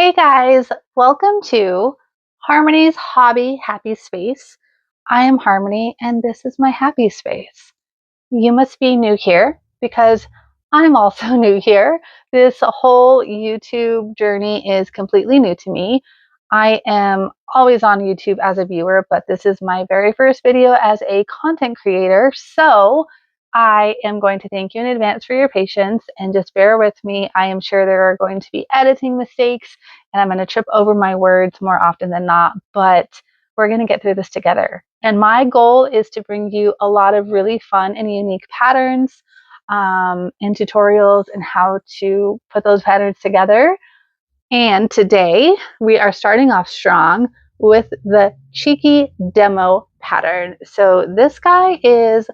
Hey guys, welcome to Harmony's Hobby Happy Space. I am Harmony and this is my happy space. You must be new here because I'm also new here. This whole YouTube journey is completely new to me. I am always on YouTube as a viewer, but this is my very first video as a content creator. So I am going to thank you in advance for your patience and just bear with me. I am sure there are going to be editing mistakes and I'm going to trip over my words more often than not, but we're going to get through this together. And my goal is to bring you a lot of really fun and unique patterns and tutorials and how to put those patterns together. And today we are starting off strong with the Cheeky Demo pattern. So this guy is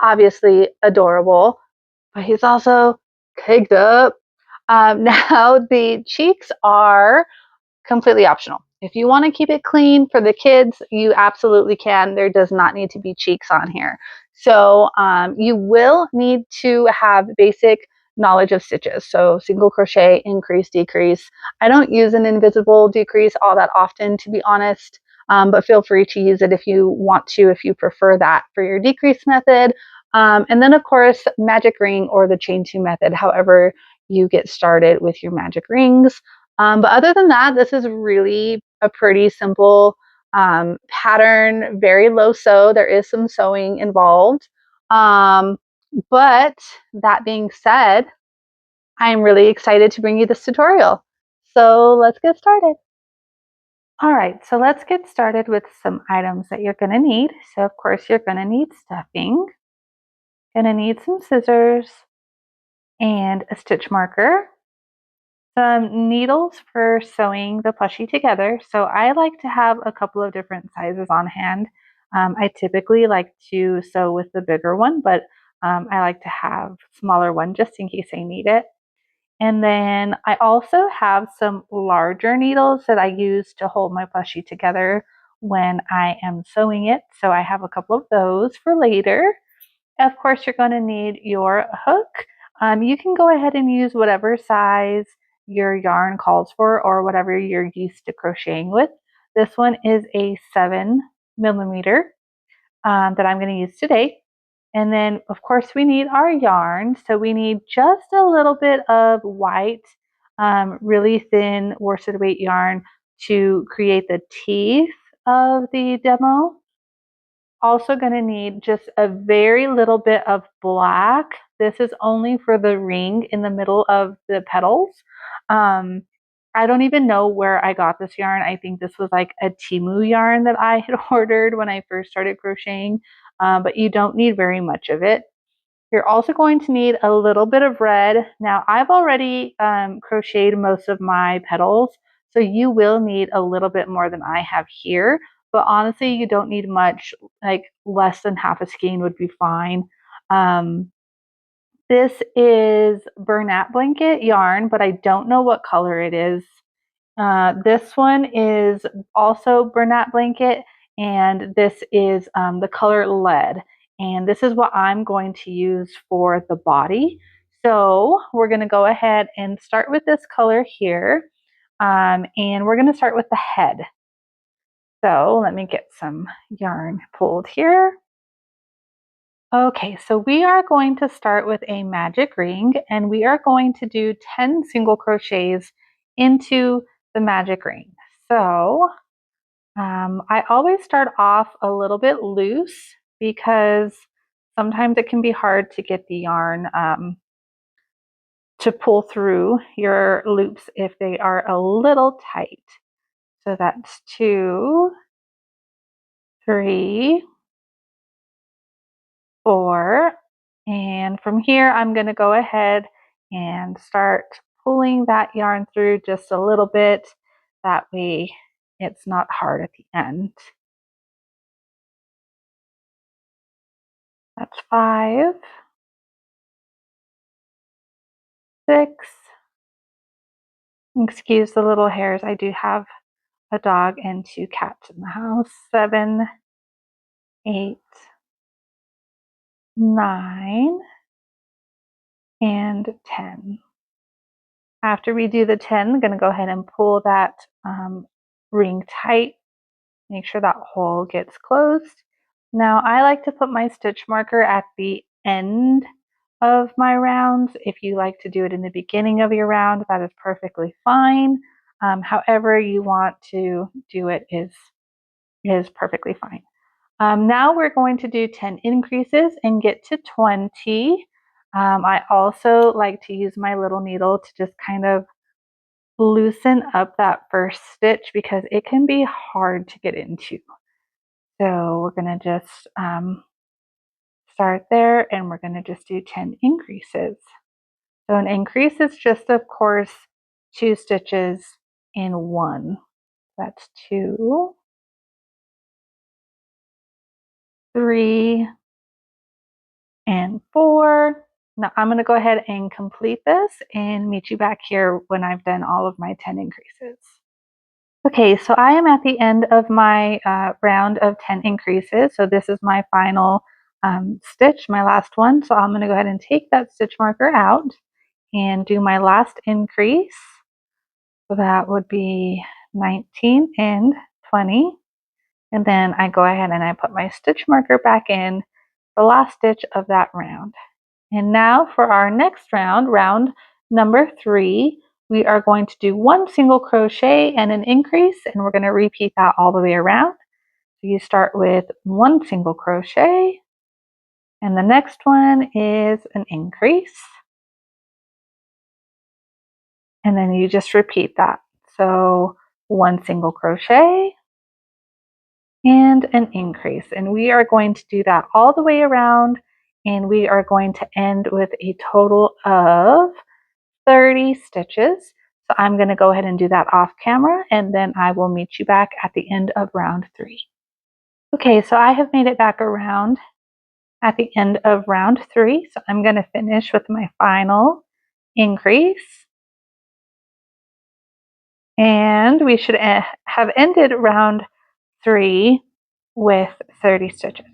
obviously adorable, but he's also caked up. Now the cheeks are completely optional. If you want to keep it clean for the kids, you absolutely can. There does not need to be cheeks on here. So you will need to have basic knowledge of stitches. So single crochet, increase, decrease. I don't use an invisible decrease all that often, to be honest, but feel free to use it if you want to, if you prefer that for your decrease method. And then of course, magic ring or the chain two method, however you get started with your magic rings. But other than that, this is really a pretty simple pattern, very low sew. There is some sewing involved. But that being said, I'm really excited to bring you this tutorial. So let's get started. All right, so let's get started with some items that you're gonna need. So of course you're gonna need stuffing, gonna need some scissors and a stitch marker. Some needles for sewing the plushie together. So I like to have a couple of different sizes on hand. I typically like to sew with the bigger one, but I like to have smaller one just in case I need it. And then I also have some larger needles that I use to hold my plushie together when I am sewing it. So I have a couple of those for later. Of course, you're going to need your hook. You can go ahead and use whatever size your yarn calls for or whatever you're used to crocheting with. This one is a 7mm that I'm going to use today. And then, of course, we need our yarn. So we need just a little bit of white, really thin worsted weight yarn to create the teeth of the demo. Also going to need just a very little bit of black. This is only for the ring in the middle of the petals. I don't even know where I got this yarn. I think this was like a Temu yarn that I had ordered when I first started crocheting, but you don't need very much of it. You're also going to need a little bit of red. Now I've already crocheted most of my petals, so you will need a little bit more than I have here. But honestly, you don't need much, like less than half a skein would be fine. This is Bernat blanket yarn, but I don't know what color it is. This one is also Bernat blanket, and this is the color lead. And this is what I'm going to use for the body. So we're going to go ahead and start with this color here. And we're going to start with the head. So let me get some yarn pulled here. Okay, so we are going to start with a magic ring and we are going to do 10 single crochets into the magic ring. So I always start off a little bit loose because sometimes it can be hard to get the yarn to pull through your loops if they are a little tight. So that's 2, 3, 4, and from here I'm going to go ahead and start pulling that yarn through just a little bit. That way it's not hard at the end. That's 5, 6, excuse the little hairs, I do have a dog and 2 cats in the house. 7, 8, 9, and 10. After we do the 10, I'm going to go ahead and pull that ring tight. Make sure that hole gets closed. Now I like to put my stitch marker at the end of my rounds. If you like to do it in the beginning of your round, that is perfectly fine. However you want to do it is perfectly fine. Now we're going to do 10 increases and get to 20. I also like to use my little needle to just kind of loosen up that first stitch because it can be hard to get into. So we're going to just start there and we're going to just do 10 increases. So an increase is just, of course, 2 stitches in one. That's 2, 3, and 4. Now I'm going to go ahead and complete this and meet you back here when I've done all of my 10 increases. Okay, so I am at the end of my round of 10 increases. So this is my final stitch, my last one. So I'm going to go ahead and take that stitch marker out and do my last increase. So that would be 19 and 20. And then I go ahead and I put my stitch marker back in the last stitch of that round. And now for our next round, round number 3, we are going to do 1 single crochet and an increase, and we're going to repeat that all the way around. So you start with 1 single crochet, and the next one is an increase. And then you just repeat that. So 1 single crochet and an increase. And we are going to do that all the way around, and we are going to end with a total of 30 stitches. So I'm going to go ahead and do that off camera, and then I will meet you back at the end of round 3. Okay, so I have made it back around at the end of round 3. So I'm going to finish with my final increase. And we should have ended round 3 with 30 stitches.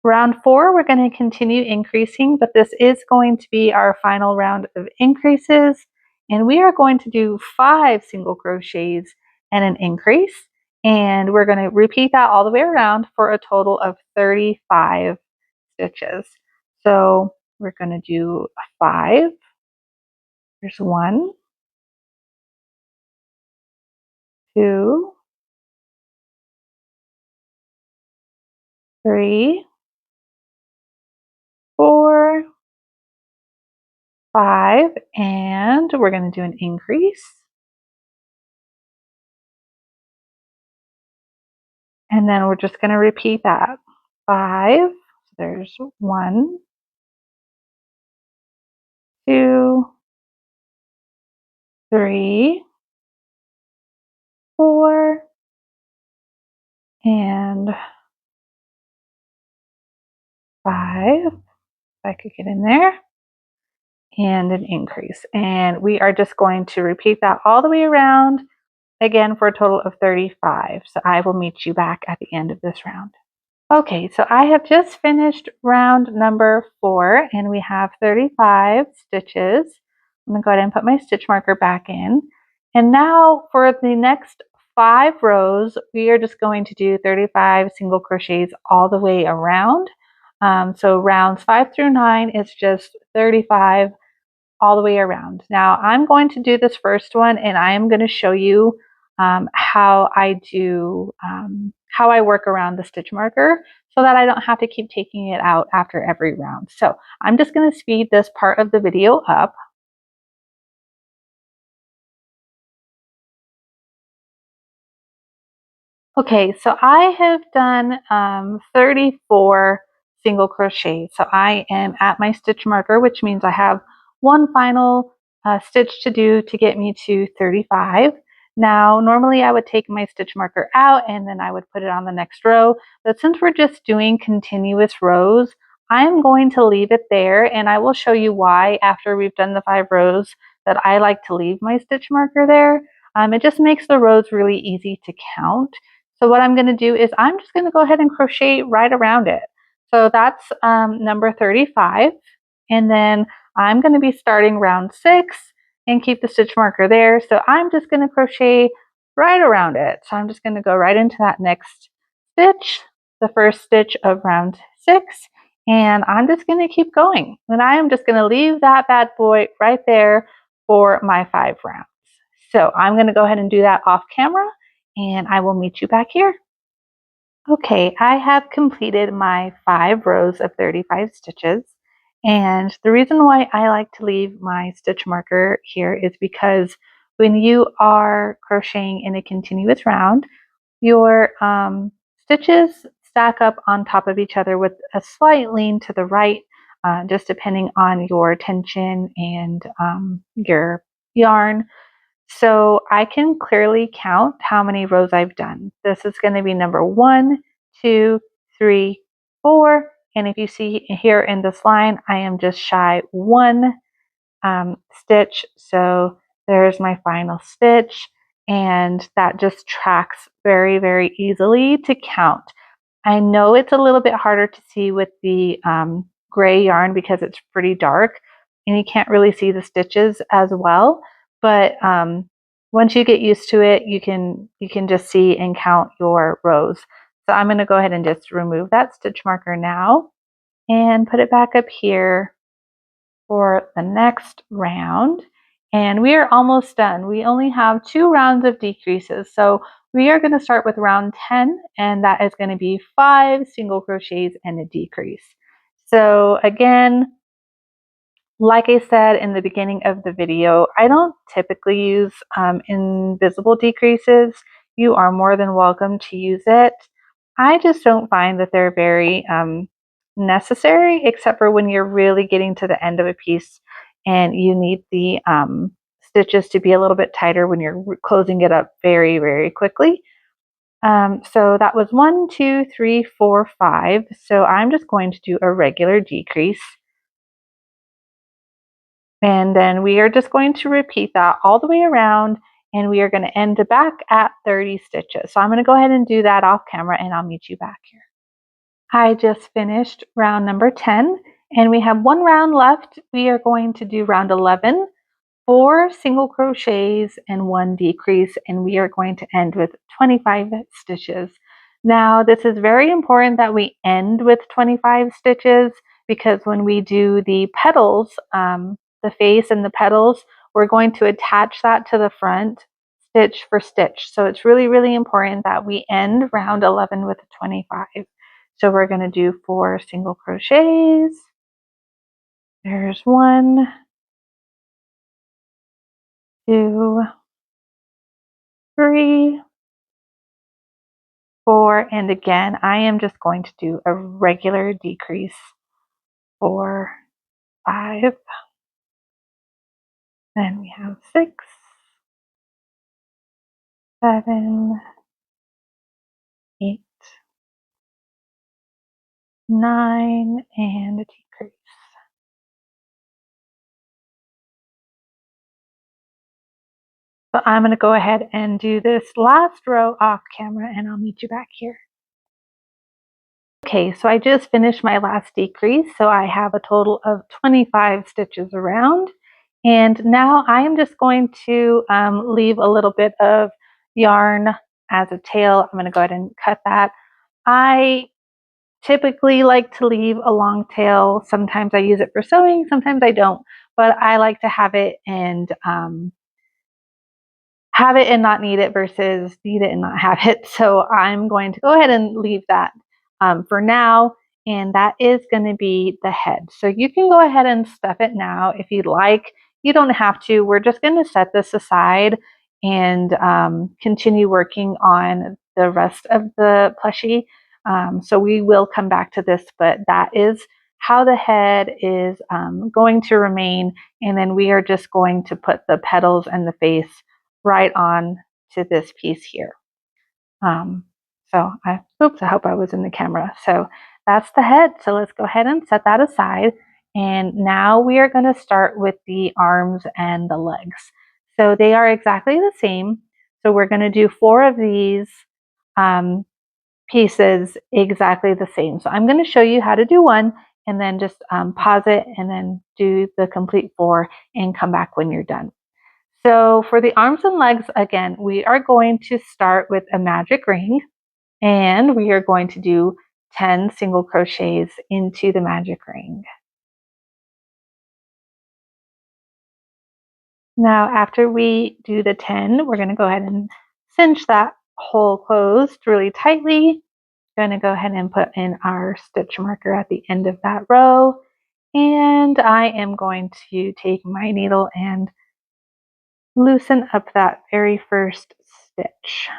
Round 4, we're going to continue increasing, but this is going to be our final round of increases. And we are going to do 5 single crochets and an increase. And we're going to repeat that all the way around for a total of 35 stitches. So we're going to do 5. There's 1, 2, 3, 4, 5, and we're going to do an increase. And then we're just going to repeat that. 5, so there's 1, 2, 3, 4, and 5. If I could get in there. And an increase. And we are just going to repeat that all the way around again for a total of 35. So I will meet you back at the end of this round. Okay, so I have just finished round number 4 and we have 35 stitches. I'm going to go ahead and put my stitch marker back in. And now for the next 5 rows, we are just going to do 35 single crochets all the way around. So rounds 5 through 9 is just 35 all the way around. Now I'm going to do this first one and I am going to show you how I work around the stitch marker so that I don't have to keep taking it out after every round. So I'm just going to speed this part of the video up. Okay, so I have done 34 single crochets. So I am at my stitch marker, which means I have one final stitch to do to get me to 35. Now, normally I would take my stitch marker out and then I would put it on the next row. But since we're just doing continuous rows, I am going to leave it there and I will show you why after we've done the 5 rows that I like to leave my stitch marker there. It just makes the rows really easy to count. So what I'm going to do is I'm just going to go ahead and crochet right around it. So that's number 35. And then I'm going to be starting round 6 and keep the stitch marker there. So I'm just going to crochet right around it. So I'm just going to go right into that next stitch, the first stitch of round 6, and I'm just going to keep going. And I am just going to leave that bad boy right there for my 5 rounds. So I'm going to go ahead and do that off camera, and I will meet you back here. Okay, I have completed my 5 rows of 35 stitches. And the reason why I like to leave my stitch marker here is because when you are crocheting in a continuous round, your stitches stack up on top of each other with a slight lean to the right, just depending on your tension and your yarn. So I can clearly count how many rows I've done. This is going to be number 1, 2, 3, 4. And if you see here in this line, I am just shy 1 stitch. So there's my final stitch. And that just tracks very, very easily to count. I know it's a little bit harder to see with the gray yarn because it's pretty dark and you can't really see the stitches as well. But once you get used to it, you can just see and count your rows. So I'm going to go ahead and just remove that stitch marker now and put it back up here for the next round. And we are almost done. We only have 2 rounds of decreases. So we are going to start with round 10, and that is going to be 5 single crochets and a decrease. So again, like I said in the beginning of the video, I don't typically use invisible decreases. You are more than welcome to use it. I just don't find that they're very necessary, except for when you're really getting to the end of a piece and you need the stitches to be a little bit tighter when you're closing it up very, very quickly. So that was 1, 2, 3, 4, 5. So I'm just going to do a regular decrease. And then we are just going to repeat that all the way around, and we are going to end back at 30 stitches. So I'm going to go ahead and do that off camera, and I'll meet you back here. I just finished round number 10, and we have 1 round left. We are going to do round 11, 4 single crochets and 1 decrease, and we are going to end with 25 stitches. Now, this is very important that we end with 25 stitches because when we do the petals, the face and the petals, we're going to attach that to the front stitch for stitch. So it's really, really important that we end round 11 with 25. So we're going to do 4 single crochets. There's 1, 2, 3, 4, and again, I am just going to do a regular decrease. 4, 5, then we have 6, 7, 8, 9, and a decrease. So I'm going to go ahead and do this last row off camera, and I'll meet you back here. Okay, so I just finished my last decrease, so I have a total of 25 stitches around. And now I am just going to leave a little bit of yarn as a tail. I'm going to go ahead and cut that. I typically like to leave a long tail. Sometimes I use it for sewing, sometimes I don't, but I like to have it and not need it versus need it and not have it. So I'm going to go ahead and leave that for now. And that is going to be the head. So you can go ahead and stuff it now if you'd like. You don't have to. We're just going to set this aside and continue working on the rest of the plushie. So we will come back to this, but that is how the head is going to remain. And then we are just going to put the petals and the face right on to this piece here. I hope I was in the camera. So that's the head. So let's go ahead and set that aside. And now we are going to start with the arms and the legs. So they are exactly the same. So we're going to do 4 of these pieces exactly the same. So I'm going to show you how to do one and then just pause it and then do the complete 4 and come back when you're done. So for the arms and legs, again, we are going to start with a magic ring, and we are going to do 10 single crochets into the magic ring. Now, after we do the 10, we're going to go ahead and cinch that hole closed really tightly. Going to go ahead and put in our stitch marker at the end of that row. And I am going to take my needle and loosen up that very first stitch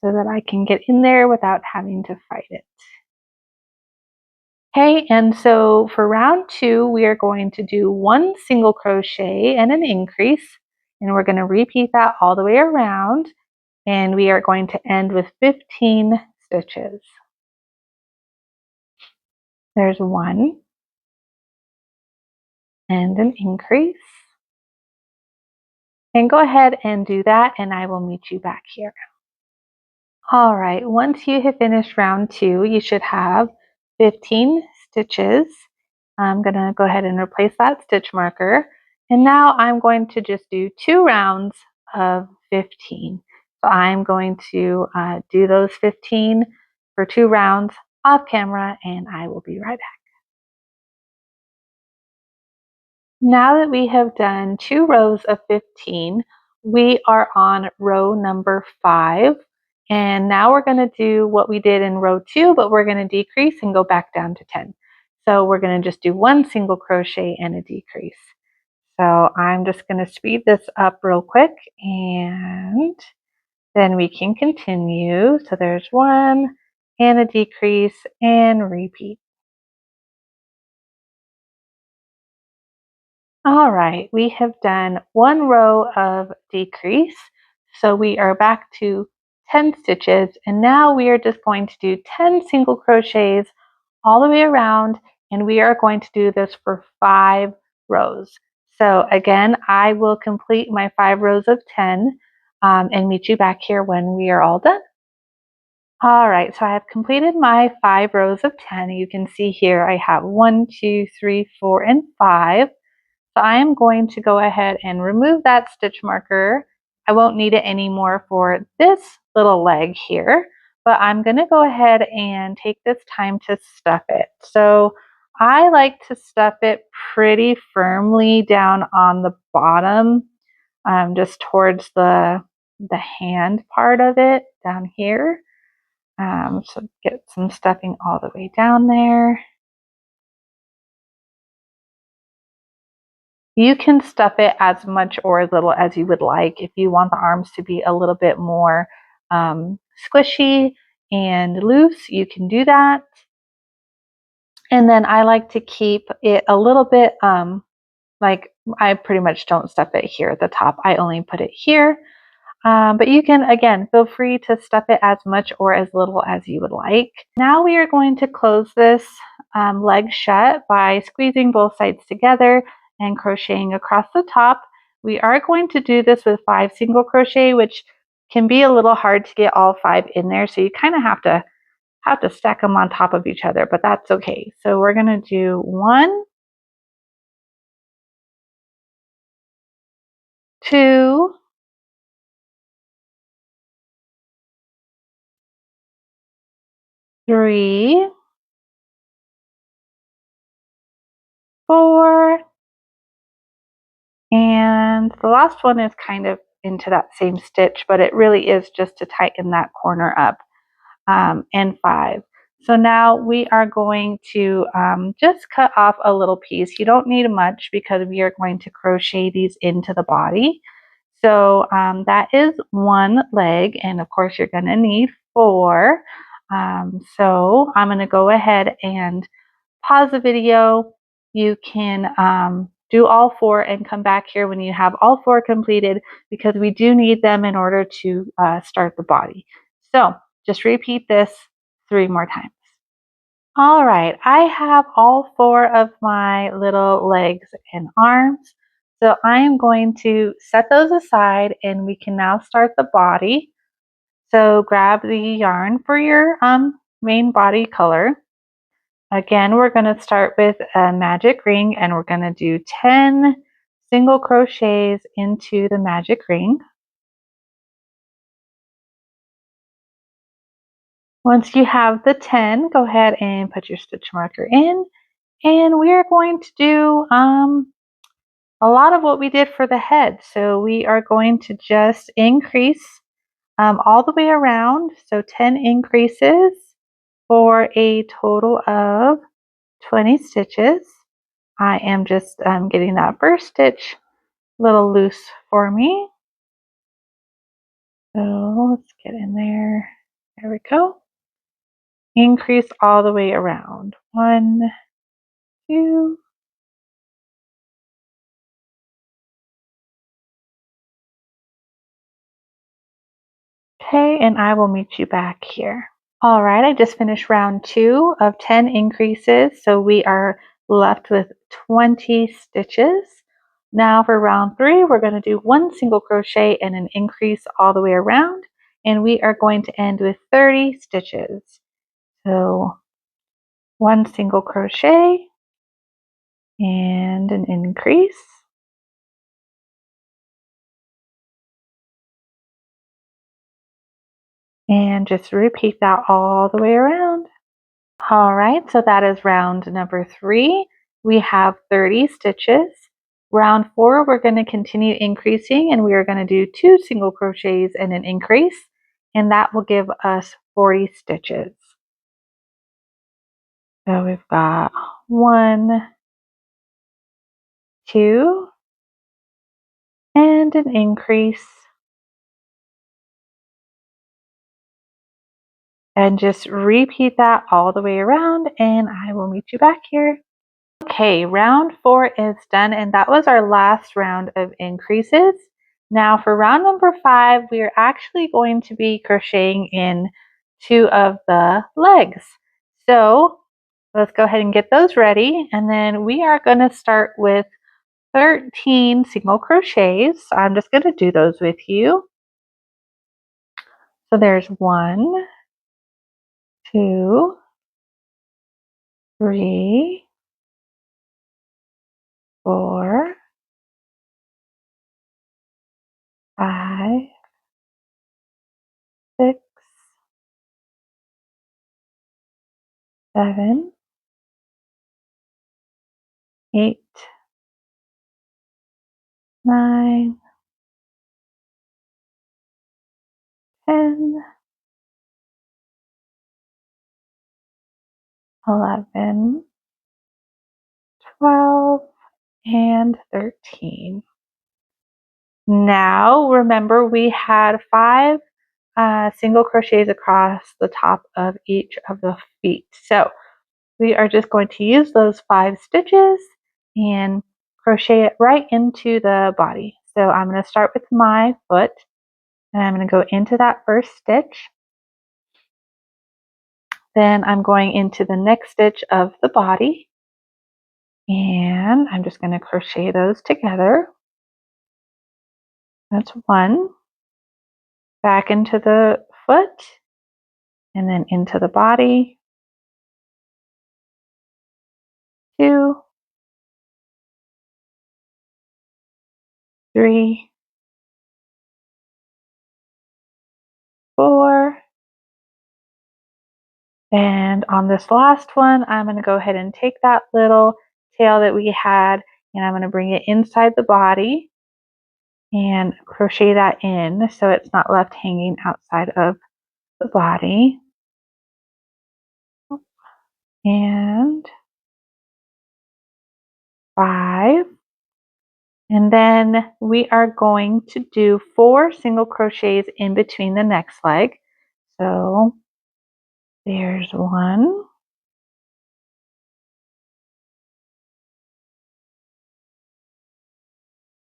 so that I can get in there without having to fight it. Okay, and so for round 2, we are going to do 1 single crochet and an increase, and we're going to repeat that all the way around, and we are going to end with 15 stitches. There's 1 and an increase. And go ahead and do that, and I will meet you back here. All right, once you have finished round 2, you should have 15 stitches. I'm going to go ahead and replace that stitch marker. And now I'm going to just do 2 rounds of 15. So I'm going to do those 15 for 2 rounds off camera, and I will be right back. Now that we have done 2 rows of 15, we are on row number 5. And now we're going to do what we did in row 2, but we're going to decrease and go back down to 10. So we're going to just do 1 single crochet and a decrease. So I'm just going to speed this up real quick, and then we can continue. So there's 1 and a decrease and repeat. All right, we have done 1 row of decrease. So we are back to 10 stitches, and now we are just going to do 10 single crochets all the way around, and we are going to do this for 5 rows. So again, I will complete my 5 rows of 10 and meet you back here when we are all done. All right, so I have completed my 5 rows of 10. You can see here I have 1, 2, 3, 4, and 5. So I am going to go ahead and remove that stitch marker. I won't need it anymore for this little leg here, but I'm going to go ahead and take this time to stuff it. So I like to stuff it pretty firmly down on the bottom, just towards the hand part of it down here. So get some stuffing all the way down there. You can stuff it as much or as little as you would like. If you want the arms to be a little bit more squishy and loose, you can do that. And then I like to keep it a little bit, like I pretty much don't stuff it here at the top. I only put it here. But you can, again, feel free to stuff it as much or as little as you would like. Now we are going to close this leg shut by squeezing both sides together and crocheting across the top. We are going to do this with 5 single crochet, which can be a little hard to get all 5 in there. So you kind of have to stack them on top of each other, but that's okay. So we're going to do 1, 2, 3, 4, and the last one is kind of into that same stitch, but it really is just to tighten that corner up, and 5. So now we are going to just cut off a little piece. You don't need much because we are going to crochet these into the body. So that is 1 leg, and of course you're going to need 4. So I'm going to go ahead and pause the video. You can do all 4 and come back here when you have all 4 completed, because we do need them in order to start the body. So just repeat this 3 more times. All right, I have all 4 of my little legs and arms. So I am going to set those aside, and we can now start the body. So grab the yarn for your main body color. Again, we're going to start with a magic ring, and we're going to do 10 single crochets into the magic ring. Once you have the 10, go ahead and put your stitch marker in, and we are going to do a lot of what we did for the head. So we are going to just increase all the way around, so 10 increases for a total of 20 stitches. I am just getting that first stitch a little loose for me. So let's get in there. There we go. Increase all the way around. 1, 2, okay, and I will meet you back here. All right, I just finished round 2 of 10 increases, so we are left with 20 stitches. Now for round 3, we're going to do 1 single crochet and an increase all the way around, and we are going to end with 30 stitches. So 1 single crochet and an increase, and just repeat that all the way around. All right, so that is round number 3. We have 30 stitches. Round 4, we're going to continue increasing, and we are going to do 2 single crochets and an increase, and that will give us 40 stitches. So we've got 1, 2, and an increase, and just repeat that all the way around, and I will meet you back here. Okay, round 4 is done, and that was our last round of increases. Now for round number 5, we are actually going to be crocheting in 2 of the legs. So let's go ahead and get those ready, and then we are going to start with 13 single crochets. I'm just going to do those with you. So there's 1, 2, 3, 4, 5, 6, 7, 8, 9, 10, 11, 12, and 13. Now remember we had 5 single crochets across the top of each of the feet. So we are just going to use those 5 stitches and crochet it right into the body. So I'm going to start with my foot, and I'm going to go into that first stitch. Then I'm going into the next stitch of the body, and I'm just going to crochet those together. That's 1. Back into the foot, and then into the body. 2, 3, 4. And on this last one, I'm going to go ahead and take that little tail that we had, and I'm going to bring it inside the body and crochet that in so it's not left hanging outside of the body. And 5. And then we are going to do 4 single crochets in between the next leg. So there's 1,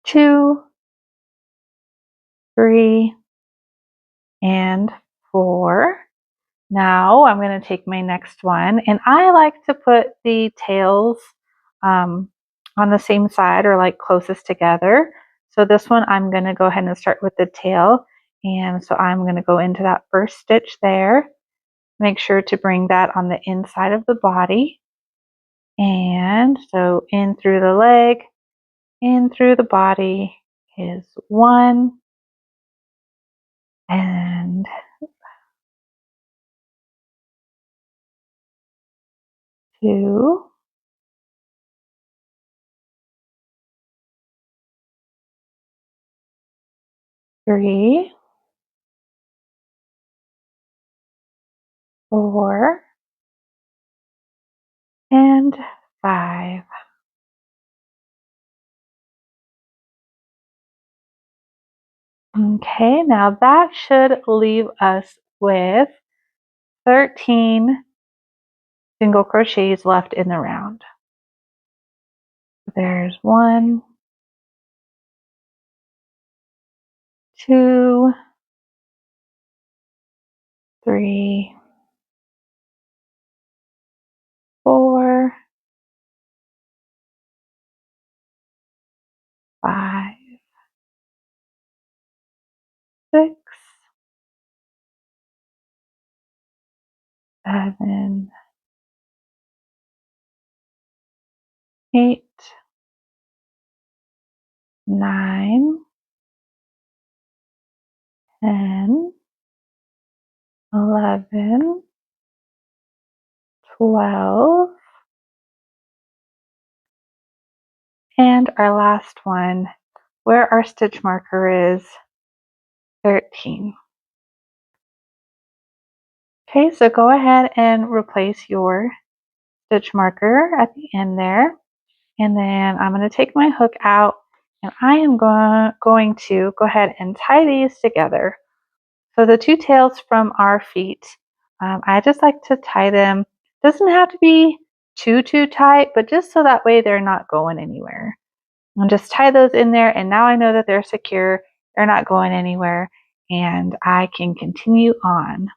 2, 3, and 4. Now I'm going to take my next one, and I like to put the tails on the same side or like closest together. So this one I'm going to go ahead and start with the tail, and so I'm going to go into that first stitch there. Make sure to bring that on the inside of the body, and so in through the leg In through the body is 1 and 2, 3, 4, and 5. Okay, now that should leave us with 13 single crochets left in the round. There's 1, 2, 3, 4, 5, 6, 7, 8, 9, 10, 11, 12, and our last one, where our stitch marker is, 13. Okay, so go ahead and replace your stitch marker at the end there. And then I'm going to take my hook out and I am going to go ahead and tie these together. So the two tails from our feet, I just like to tie them. Doesn't have to be too tight, but just so that way they're not going anywhere. And just tie those in there, and now I know that they're secure, they're not going anywhere, and I can continue on.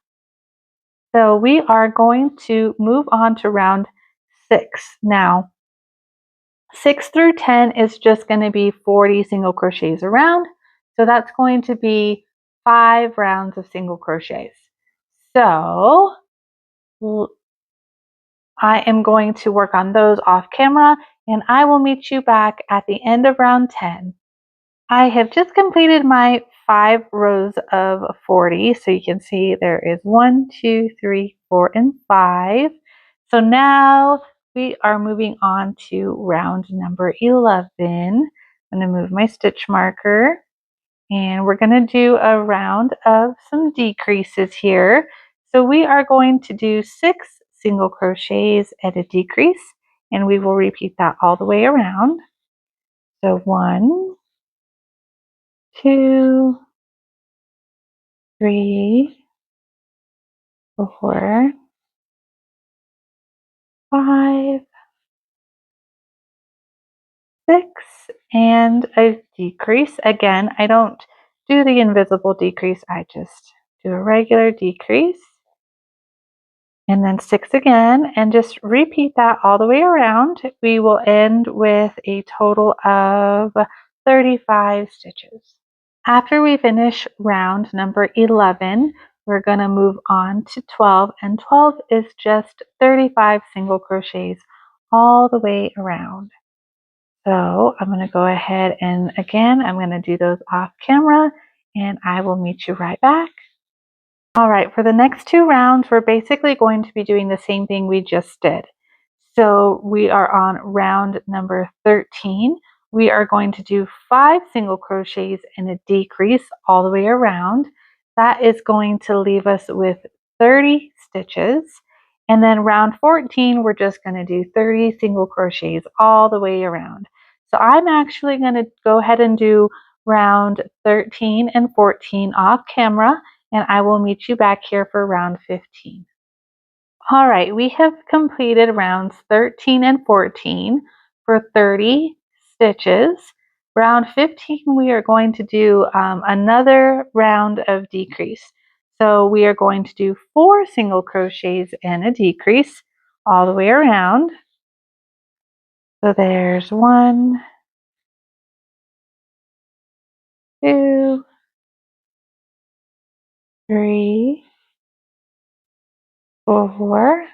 So we are going to move on to round 6. Now, 6 through 10 is just going to be 40 single crochets around. So that's going to be 5 rounds of single crochets. So I am going to work on those off camera, and I will meet you back at the end of round 10. I have just completed my 5 rows of 40. So you can see there is 1, 2, 3, 4, and 5. So now we are moving on to round number 11. I'm going to move my stitch marker and we're going to do a round of some decreases here. So we are going to do 6 single crochets at a decrease, and we will repeat that all the way around. So 1, 2, 3, 4, 5, 6, and a decrease. Again, I don't do the invisible decrease, I just do a regular decrease. And then 6 again, and just repeat that all the way around. We will end with a total of 35 stitches. After we finish round number 11, we're going to move on to 12, and 12 is just 35 single crochets all the way around. So I'm going to go ahead and again, I'm going to do those off camera, and I will meet you right back. All right, for the next 2 rounds, we're basically going to be doing the same thing we just did. So we are on round number 13. We are going to do 5 single crochets and a decrease all the way around. That is going to leave us with 30 stitches. And then round 14, we're just going to do 30 single crochets all the way around. So I'm actually going to go ahead and do round 13 and 14 off camera, and I will meet you back here for round 15. All right, we have completed rounds 13 and 14 for 30 stitches. Round 15, we are going to do another round of decrease. So we are going to do 4 single crochets and a decrease all the way around. So there's 1, 2, 3, 4,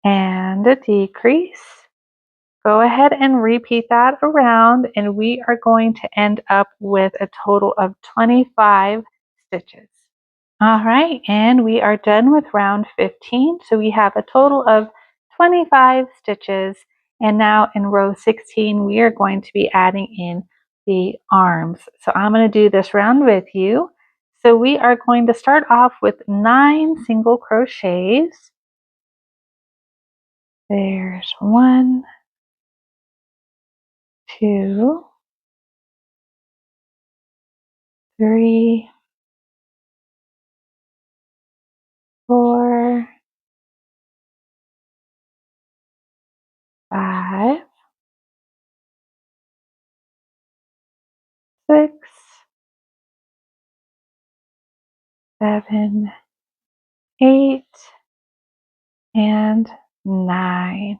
and a decrease. go ahead and repeat that around, and we are going to end up with a total of 25 stitches. All right, and we are done with round 15. So we have a total of 25 stitches. And now in row 16, we are going to be adding in the arms. So I'm going to do this round with you. So we are going to start off with 9 single crochets. There's 1, 2, 3, 4, 5, 6, 7, 8, and 9.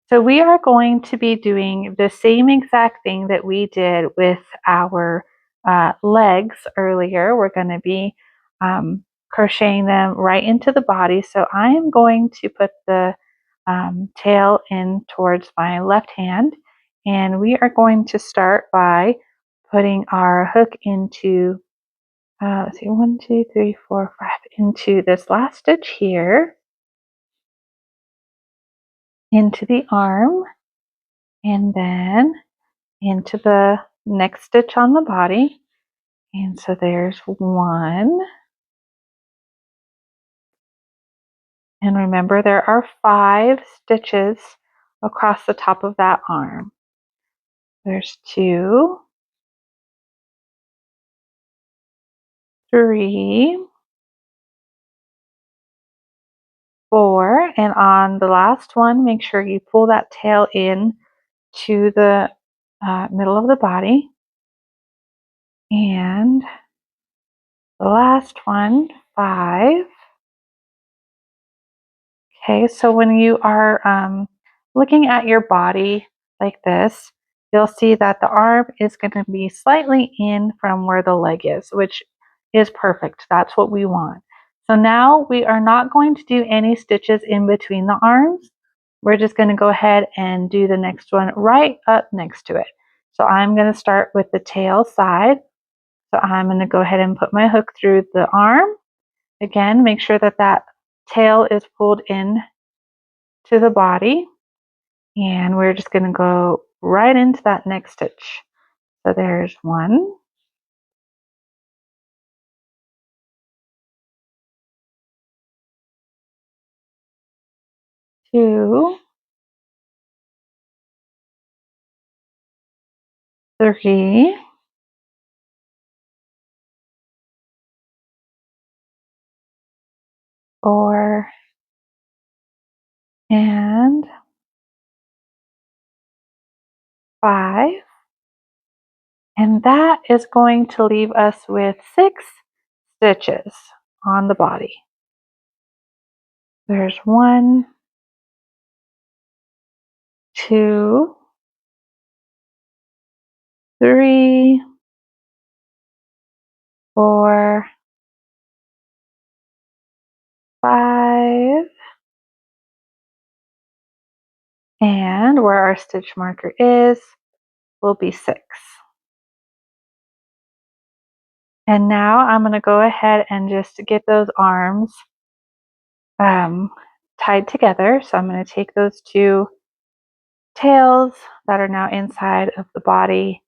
So we are going to be doing the same exact thing that we did with our legs earlier. We're going to be crocheting them right into the body. So I am going to put the tail in towards my left hand, and we are going to start by putting our hook into, let's see, 1, 2, 3, 4, 5, into this last stitch here, into the arm, and then into the next stitch on the body. And so there's 1. And remember, there are 5 stitches across the top of that arm. There's 2, 3, 4, and on the last one, make sure you pull that tail in to the middle of the body. And the last one, 5. Okay, so when you are looking at your body like this, you'll see that the arm is going to be slightly in from where the leg is, which is perfect. That's what we want. So now we are not going to do any stitches in between the arms. We're just going to go ahead and do the next one right up next to it. So I'm going to start with the tail side. So I'm going to go ahead and put my hook through the arm. Again, make sure that that tail is pulled in to the body, and we're just going to go right into that next stitch. So there's 1, 2, 3, 4, and 5. And that is going to leave us with 6 stitches on the body. There's 1, 2, 3, 4, 5, and where our stitch marker is will be 6. And now I'm going to go ahead and just get those arms tied together. So I'm going to take those 2 tails that are now inside of the body,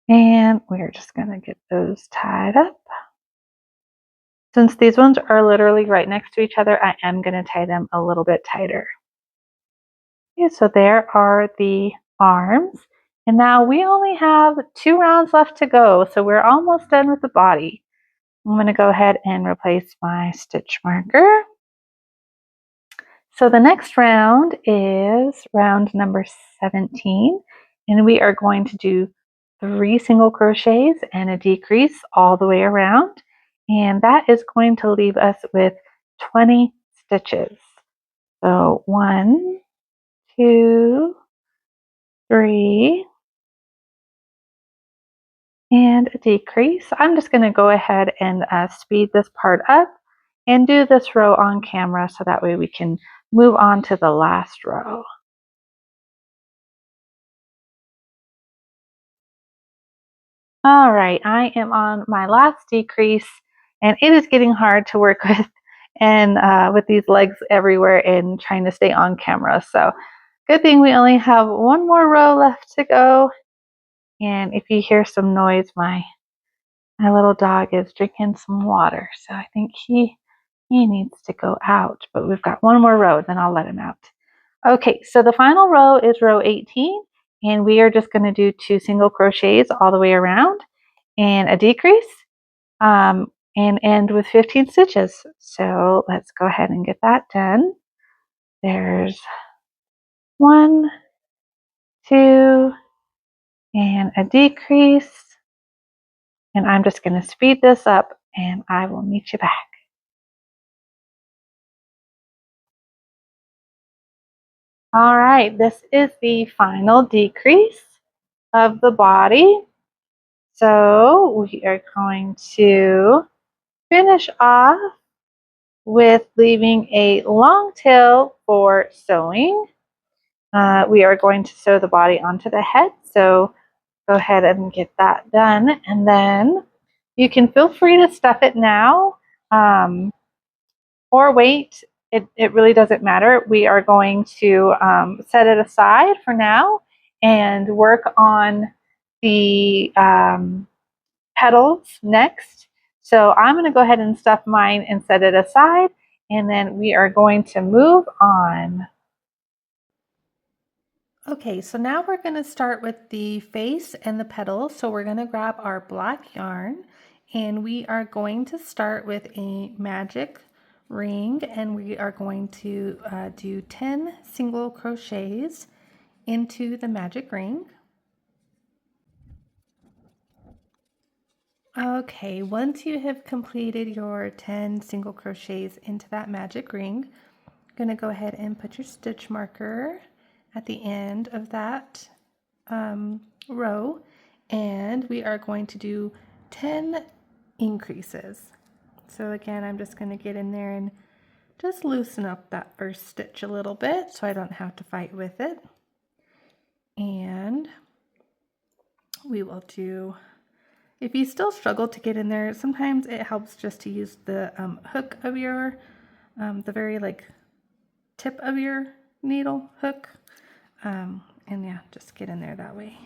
and we're just going to get those tied up. Since these ones are literally right next to each other, I am going to tie them a little bit tighter. Okay, so there are the arms. And now we only have 2 rounds left to go, so we're almost done with the body. I'm going to go ahead and replace my stitch marker. So the next round is round number 17, and we are going to do 3 single crochets and a decrease all the way around, and that is going to leave us with 20 stitches. So 1, 2, 3, and a decrease. I'm just going to go ahead and speed this part up and do this row on camera so that way we can move on to the last row. All right, I am on my last decrease, and it is getting hard to work with, and with these legs everywhere and trying to stay on camera. So good thing we only have one more row left to go. And if you hear some noise, my little dog is drinking some water, so I think he needs to go out. But we've got one more row, then I'll let him out. Okay, so the final row is row 18, and we are just going to do 2 single crochets all the way around and a decrease, and end with 15 stitches. So let's go ahead and get that done. There's 1, 2, and a decrease. And I'm just going to speed this up and I will meet you back. All right, this is the final decrease of the body. So we are going to finish off with leaving a long tail for sewing. We are going to sew the body onto the head, so go ahead and get that done. And then you can feel free to stuff it now, or wait. It really doesn't matter. We are going to set it aside for now and work on the petals next. So I'm going to go ahead and stuff mine and set it aside, and then we are going to move on. Okay, so now we're going to start with the face and the petals. So we're going to grab our black yarn, and we are going to start with a magic ring, and we are going to do 10 single crochets into the magic ring. Okay, once you have completed your 10 single crochets into that magic ring, I'm going to go ahead and put your stitch marker at the end of that row, and we are going to do 10 increases. So again, I'm just going to get in there and just loosen up that first stitch a little bit so I don't have to fight with it. And we will do, if you still struggle to get in there, sometimes it helps just to use the hook of your, the very tip of your needle hook. And yeah, just get in there that way.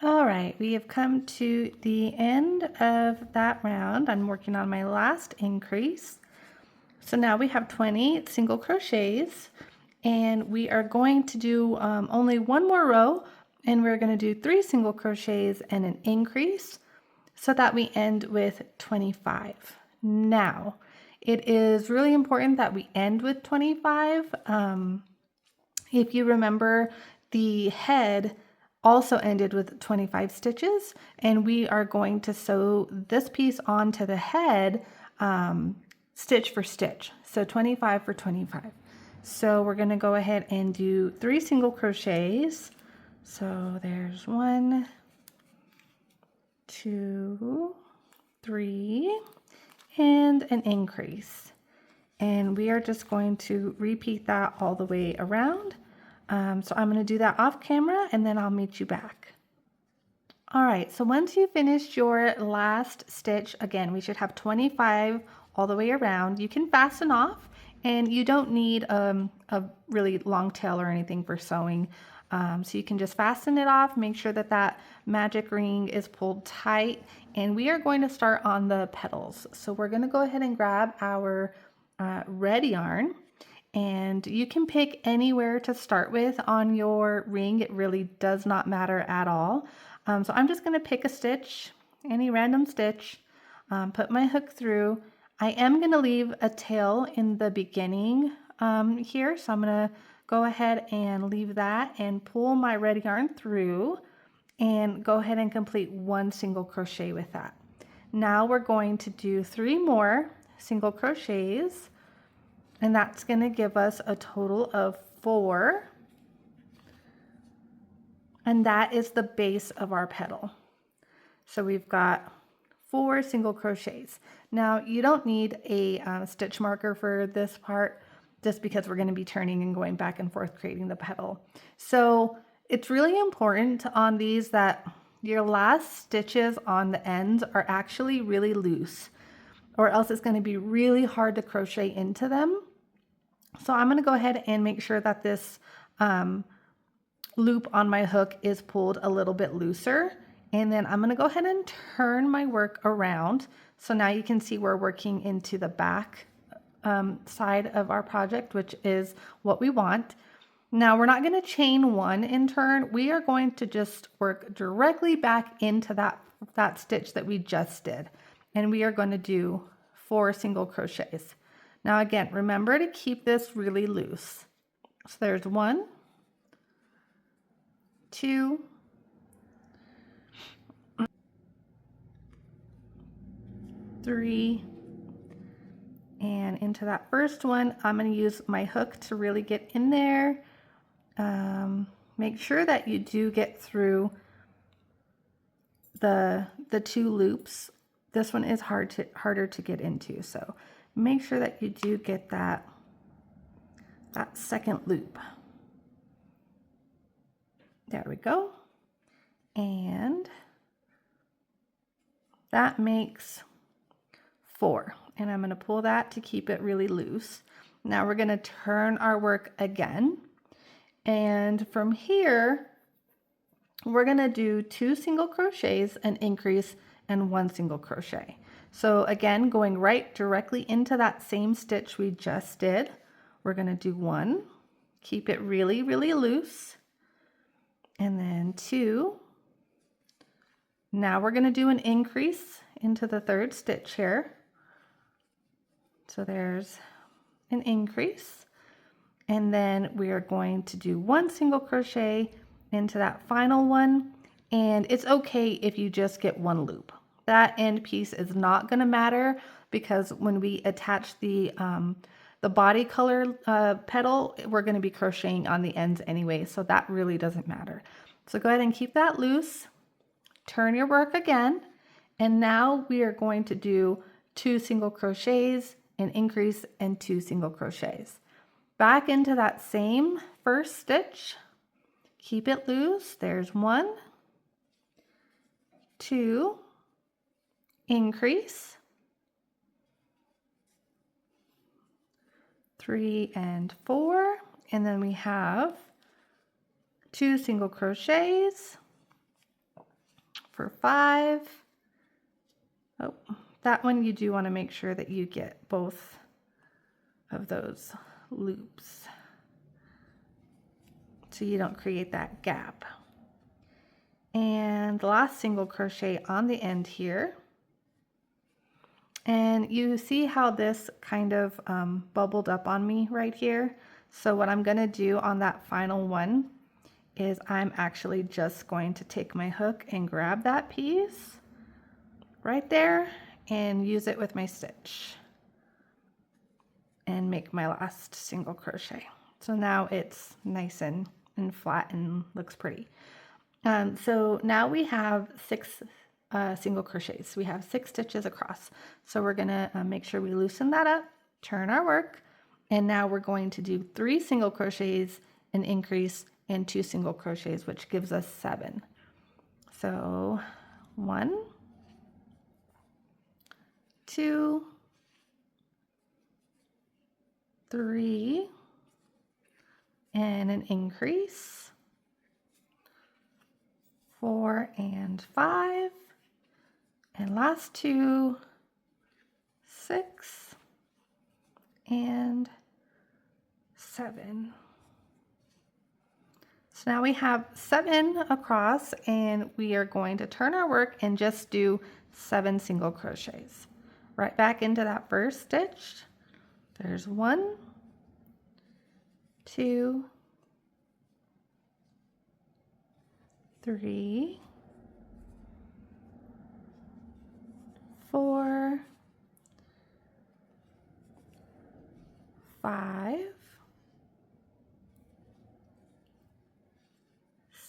All right, we have come to the end of that round. I'm working on my last increase. So now we have 20 single crochets, and we are going to do only one more row, and we're going to do 3 single crochets and an increase so that we end with 25. Now, it is really important that we end with 25. If you remember, the head also ended with 25 stitches, and we are going to sew this piece onto the head stitch for stitch, so 25 for 25. So we're going to go ahead and do 3 single crochets. So there's 1, 2, 3, and an increase. And we are just going to repeat that all the way around. So I'm going to do that off camera, and then I'll meet you back. All right, so once you finished your last stitch, again, we should have 25 all the way around. You can fasten off, and you don't need a really long tail or anything for sewing. So you can just fasten it off, make sure that that magic ring is pulled tight, and we are going to start on the petals. So we're going to go ahead and grab our red yarn, and you can pick anywhere to start with on your ring. It really does not matter at all. So I'm just going to pick a stitch, any random stitch, put my hook through. I am going to leave a tail in the beginning here, so I'm going to go ahead and leave that and pull my red yarn through and go ahead and complete 1 single crochet with that. Now we're going to do 3 more single crochets, and that's going to give us a total of 4. And that is the base of our petal. So we've got 4 single crochets. Now you don't need a stitch marker for this part, just because we're going to be turning and going back and forth creating the petal. So it's really important on these that your last stitches on the ends are actually really loose, or else it's going to be really hard to crochet into them. So I'm going to go ahead and make sure that this loop on my hook is pulled a little bit looser. And then I'm going to go ahead and turn my work around. So now you can see we're working into the back side of our project, which is what we want. Now we're not going to chain one and turn. We are going to just work directly back into that stitch that we just did. And we are going to do 4 single crochets. Now again, remember to keep this really loose. So there's 1, 2, 3, and into that first one, I'm going to use my hook to really get in there. Make sure that you do get through the 2 loops. This one is harder to get into, so make sure that you do get that second loop. There we go. And that makes 4. And I'm going to pull that to keep it really loose. Now we're going to turn our work again. And from here, we're going to do 2 single crochets, an increase, and 1 single crochet. So again, going right directly into that same stitch we just did, we're going to do 1, keep it really, really loose, and then 2. Now we're going to do an increase into the 3rd stitch here. So there's an increase, and then we are going to do 1 single crochet into that final one. And it's okay if you just get 1 loop. That end piece is not going to matter, because when we attach the body color petal, we're going to be crocheting on the ends anyway, so that really doesn't matter. So go ahead and keep that loose, turn your work again, and now we are going to do 2 single crochets, an increase, and 2 single crochets. Back into that same first stitch, keep it loose, there's 1, 2, increase, 3 and 4, and then we have 2 single crochets for 5. Oh, that one you do want to make sure that you get both of those loops so you don't create that gap. And the last single crochet on the end here. And you see how this kind of bubbled up on me right here. So what I'm going to do on that final one is I'm actually just going to take my hook and grab that piece right there and use it with my stitch and make my last single crochet. So now it's nice and flat and looks pretty. So now we have 6 single crochets. We have 6 stitches across. So we're gonna make sure we loosen that up, turn our work, and now we're going to do 3 single crochets, an increase, and 2 single crochets, which gives us 7. So 1, 2, 3, and an increase, 4 and 5, and last 2, 6 and 7. So now we have 7 across, and we are going to turn our work and just do 7 single crochets. Right back into that first stitch. There's 1, 2, 3, 4, 5,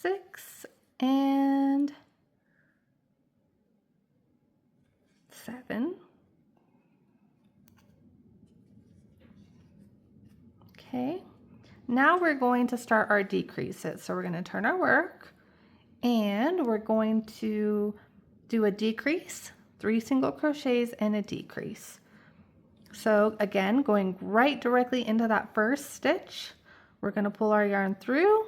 6, and 7. Okay, now we're going to start our decreases. So we're going to turn our work and we're going to do a decrease, 3 single crochets and a decrease. So again, going right directly into that first stitch, we're going to pull our yarn through,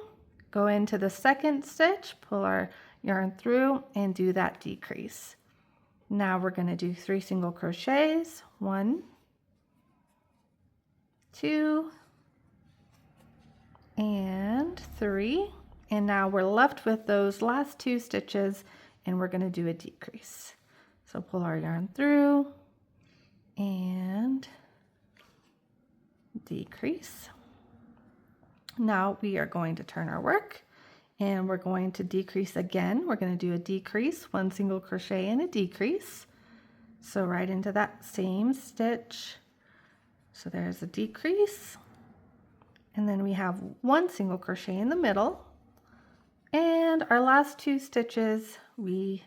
go into the second stitch, pull our yarn through and do that decrease. Now we're going to do 3 single crochets, 1, 2, and 3. And now we're left with those last 2 stitches and we're going to do a decrease. So pull our yarn through and decrease. Now we are going to turn our work and we're going to decrease again. We're going to do a decrease, 1 single crochet and a decrease. So right into that same stitch. So there's a decrease. And then we have 1 single crochet in the middle. And our last 2 stitches, we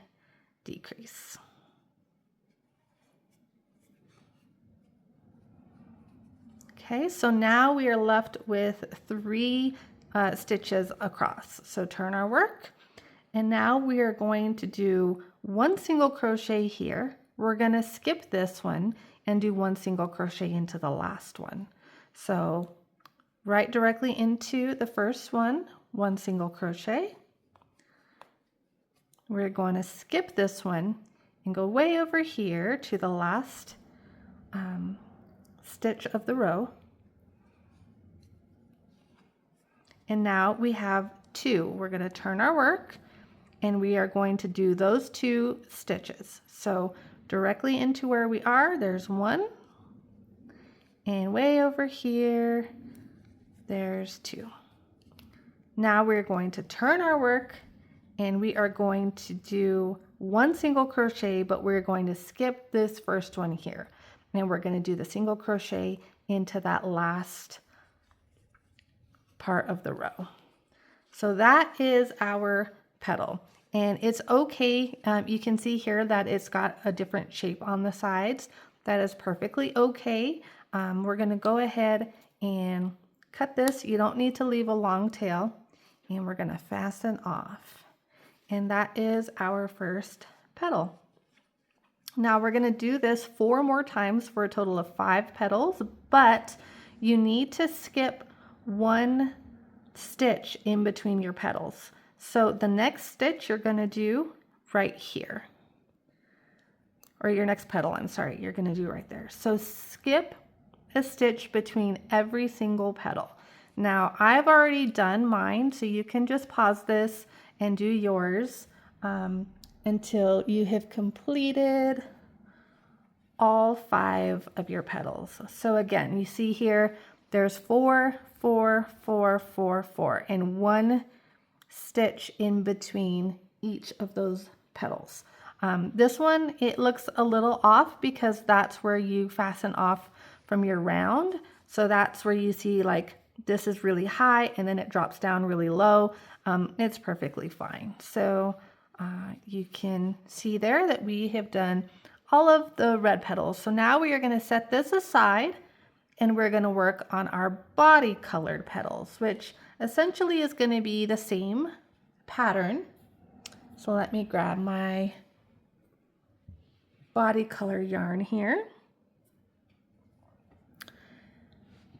decrease. Okay, so now we are left with 3 stitches across. So turn our work, and now we are going to do 1 single crochet here. We're going to skip this one and do 1 single crochet into the last one. So right directly into the first one, 1 single crochet. We're going to skip this one and go way over here to the last stitch of the row. And now we have 2. We're going to turn our work and we are going to do those 2 stitches. So directly into where we are, there's 1, and way over here, there's 2. Now we're going to turn our work and we are going to do 1 single crochet, but we're going to skip this first one here. And we're going to do the single crochet into that last part of the row. So that is our petal, and it's okay. You can see here that it's got a different shape on the sides. That is perfectly okay. We're going to go ahead and cut this. You don't need to leave a long tail, and we're going to fasten off. And that is our first petal. Now we're going to do this 4 more times for a total of 5 petals, but you need to skip 1 stitch in between your petals. So the next stitch you're going to do right here, or your next petal, I'm sorry, you're going to do right there. So skip a stitch between every single petal. Now I've already done mine, so you can just pause this and do yours until you have completed all 5 of your petals. So again, you see here, there's 4, 4, 4, 4, 4, and 1 stitch in between each of those petals. This one, it looks a little off because that's where you fasten off from your round. So that's where you see like this is really high and then it drops down really low. It's perfectly fine. So you can see there that we have done all of the red petals. So now we are going to set this aside and we're going to work on our body colored petals, which essentially is going to be the same pattern. So let me grab my body color yarn here.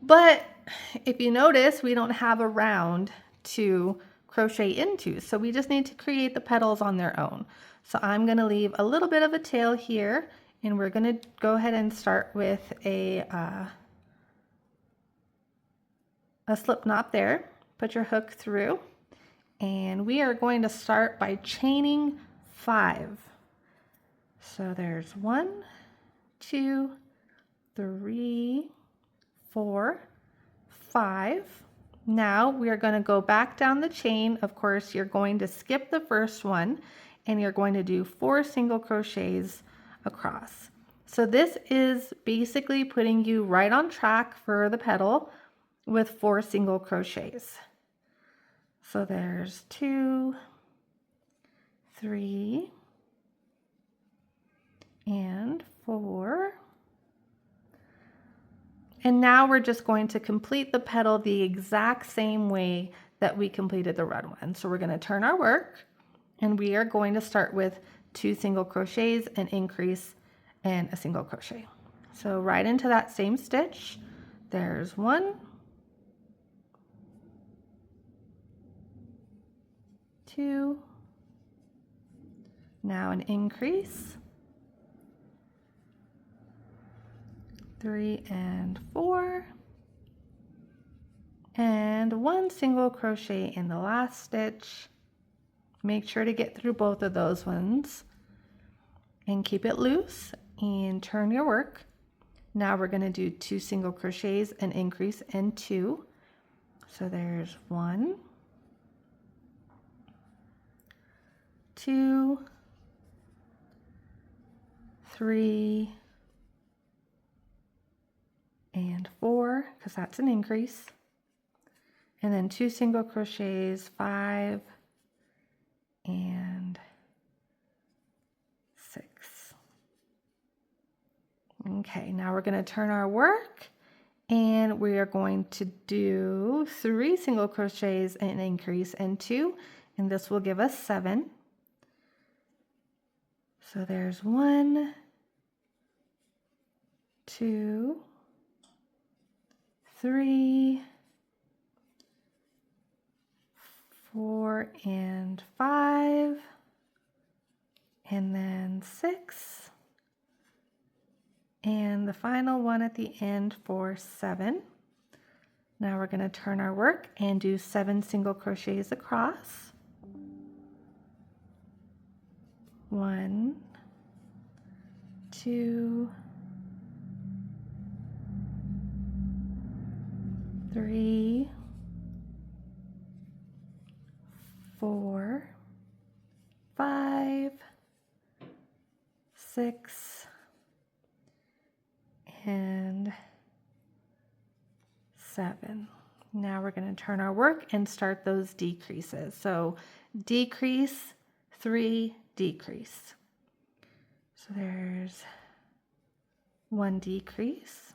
But if you notice, we don't have a round to crochet into, so we just need to create the petals on their own. So I'm going to leave a little bit of a tail here, and we're going to go ahead and start with a slip knot there. Put your hook through, and we are going to start by chaining 5. So there's 1, 2, 3, 4, 5. Now we are going to go back down the chain. Of course, you're going to skip the first one and you're going to do 4 single crochets across. So this is basically putting you right on track for the petal with 4 single crochets. So there's 2, 3, and 4, And now we're just going to complete the petal the exact same way that we completed the red one. So we're going to turn our work, and we are going to start with 2 single crochets, an increase, and a single crochet. So right into that same stitch, there's 1, 2, now an increase, 3 and 4, and 1 single crochet in the last stitch. Make sure to get through both of those ones and keep it loose and turn your work. Now we're going to do 2 single crochets, an increase, and 2. So there's 1, 2, 3, and 4, because that's an increase. And then 2 single crochets, 5 and 6. Okay, now we're going to turn our work, and we are going to do 3 single crochets, an increase, and 2, and this will give us 7. So there's 1, 2, 3, 4 and 5, and then 6, and the final one at the end for 7. Now we're going to turn our work and do 7 single crochets across. 1, 2, 3, 4, 5, 6, and 7. Now we're going to turn our work and start those decreases. So decrease, 3, decrease. So there's 1 decrease,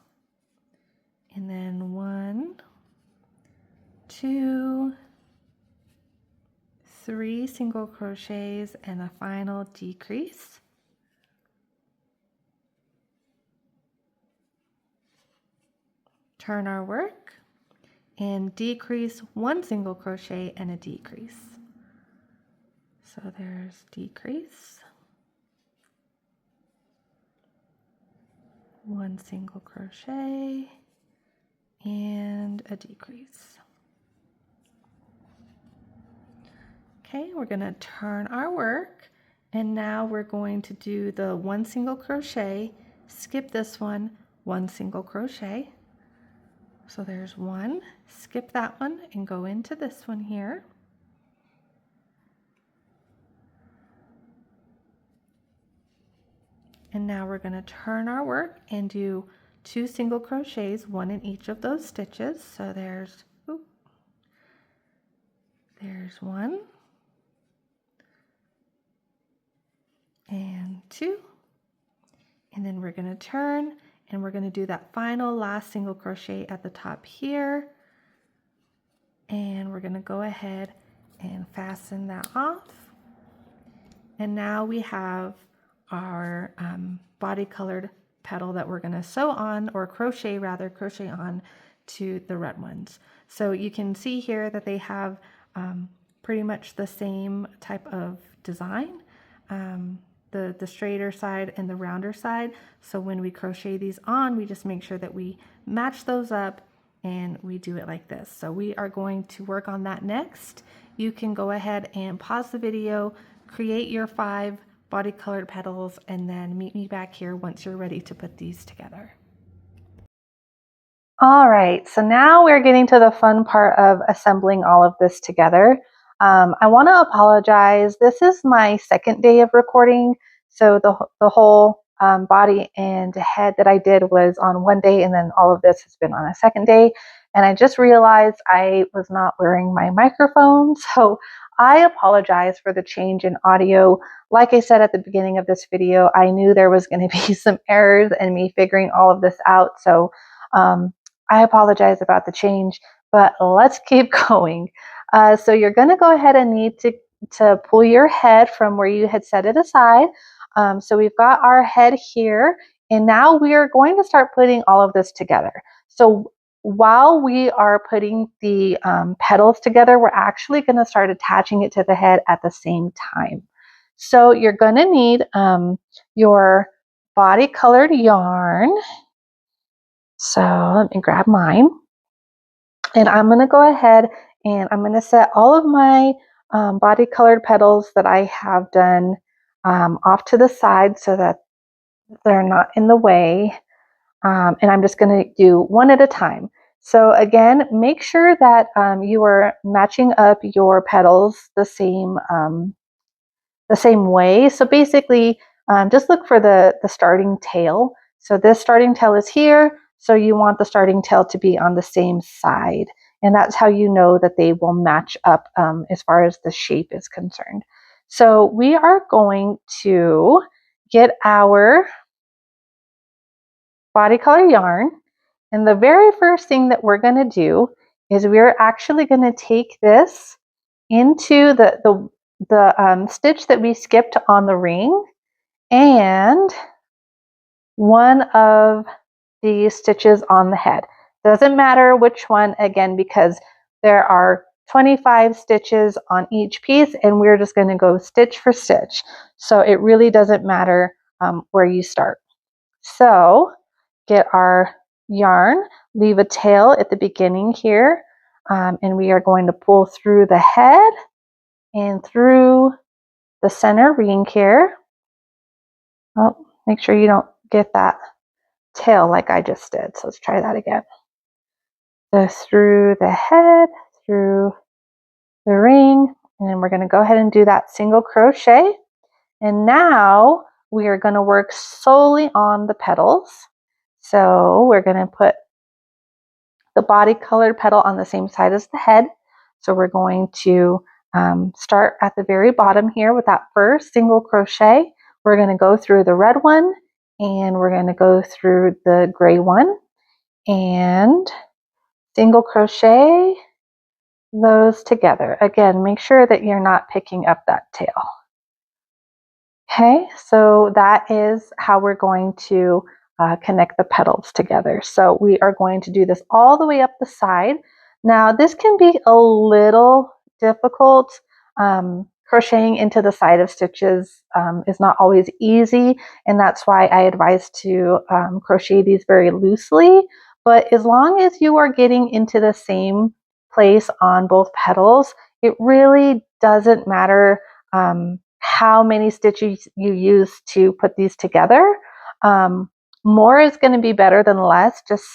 and then 1, 2, 3 single crochets, and a final decrease. Turn our work and decrease 1 single crochet and a decrease. So there's decrease, 1 single crochet, and a decrease. Okay, we're going to turn our work, and now we're going to do the 1 single crochet, skip this one, 1 single crochet. So there's 1, skip that one and go into this one here. And now we're going to turn our work and do 2 single crochets, 1 in each of those stitches. So there's 1 and 2, and then we're going to turn, and we're going to do that final last single crochet at the top here, and we're going to go ahead and fasten that off. And now we have our body colored petal that we're going to sew on, or crochet on to the red ones. So you can see here that they have pretty much the same type of design, the straighter side and the rounder side. So when we crochet these on, we just make sure that we match those up, and we do it like this. So we are going to work on that next. You can go ahead and pause the video, create your 5 body colored petals, and then meet me back here once you're ready to put these together. All right, so now we're getting to the fun part of assembling all of this together. I want to apologize. This is my second day of recording, so the whole body and head that I did was on one day, and then all of this has been on a second day. And I just realized I was not wearing my microphone, so I apologize for the change in audio. Like I said at the beginning of this video, I knew there was going to be some errors and me figuring all of this out. So I apologize about the change, but let's keep going. So you're going to go ahead and need to pull your head from where you had set it aside. So we've got our head here, and now we are going to start putting all of this together. So while we are putting the petals together, we're actually going to start attaching it to the head at the same time. So you're going to need your body colored yarn. So let me grab mine. And I'm going to go ahead and I'm going to set all of my body colored petals that I have done off to the side so that they're not in the way. And I'm just going to do one at a time. So again, make sure that you are matching up your petals the same way. So basically, just look for the starting tail. So this starting tail is here. So you want the starting tail to be on the same side. And that's how you know that they will match up as far as the shape is concerned. So we are going to get our body color yarn. And the very first thing that we're going to do is we're actually going to take this into the stitch that we skipped on the ring and one of the stitches on the head. Doesn't matter which one, again, because there are 25 stitches on each piece and we're just going to go stitch for stitch. So it really doesn't matter where you start. So get our yarn, leave a tail at the beginning here, and we are going to pull through the head and through the center ring here. Oh, make sure you don't get that tail like I just did. So let's try that again. So through the head, through the ring, and then we're going to go ahead and do that single crochet. And now we are going to work solely on the petals. So we're going to put the body colored petal on the same side as the head. So we're going to start at the very bottom here with that first single crochet. We're going to go through the red one and we're going to go through the gray one and single crochet those together. Again, make sure that you're not picking up that tail. Okay, so that is how we're going to connect the petals together. So we are going to do this all the way up the side. Now this can be a little difficult. Crocheting into the side of stitches is not always easy, and that's why I advise to crochet these very loosely. But as long as you are getting into the same place on both petals, it really doesn't matter how many stitches you use to put these together. More is going to be better than less, just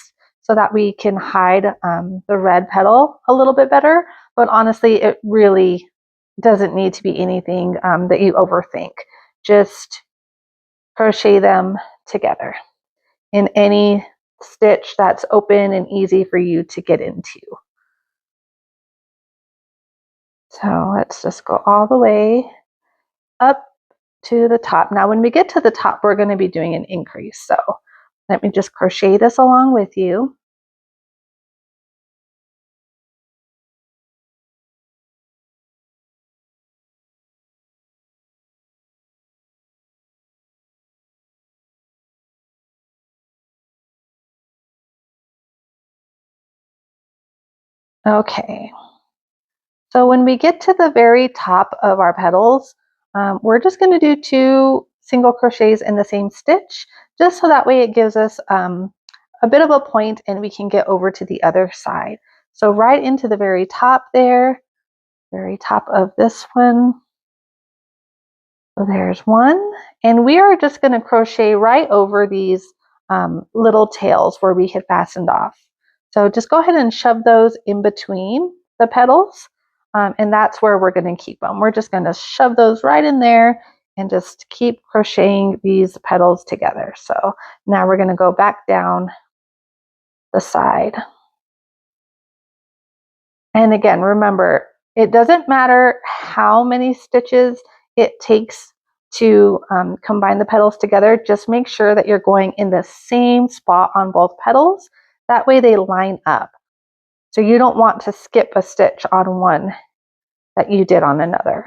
so that we can hide the red petal a little bit better. But honestly, it really doesn't need to be anything that you overthink. Just crochet them together in any stitch that's open and easy for you to get into. So let's just go all the way up to the top. Now when we get to the top, we're going to be doing an increase. So let me just crochet this along with you. Okay, so when we get to the very top of our petals, we're just going to do 2 single crochets in the same stitch, just so that way it gives us a bit of a point and we can get over to the other side. So right into the very top there, very top of this one. So there's one, and we are just going to crochet right over these little tails where we had fastened off. So just go ahead and shove those in between the petals, and that's where we're going to keep them. We're just going to shove those right in there and just keep crocheting these petals together. So now we're going to go back down the side. And again, remember, it doesn't matter how many stitches it takes to combine the petals together. Just make sure that you're going in the same spot on both petals. That way they line up. So you don't want to skip a stitch on one that you did on another.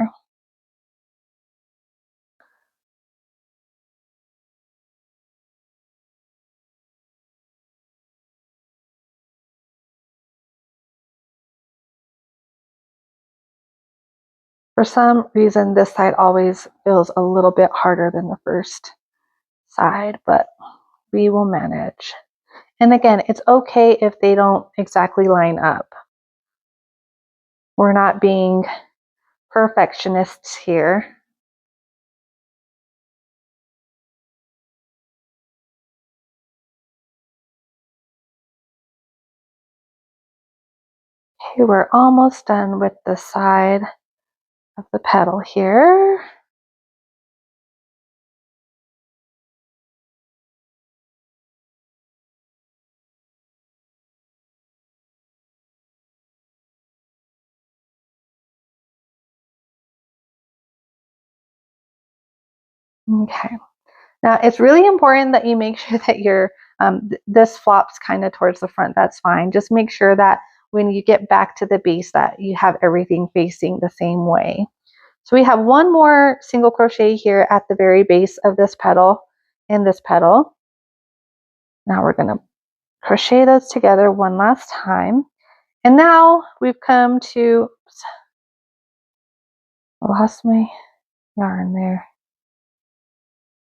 For some reason, this side always feels a little bit harder than the first side, but we will manage. And again, it's okay if they don't exactly line up. We're not being perfectionists here. Okay, we're almost done with the side of the petal here. Okay. Now it's really important that you make sure that this flops kind of towards the front. That's fine. Just make sure that when you get back to the base that you have everything facing the same way. So we have one more single crochet here at the very base of this petal and this petal. Now we're going to crochet those together one last time. And now we've come to, oops, I lost my yarn there.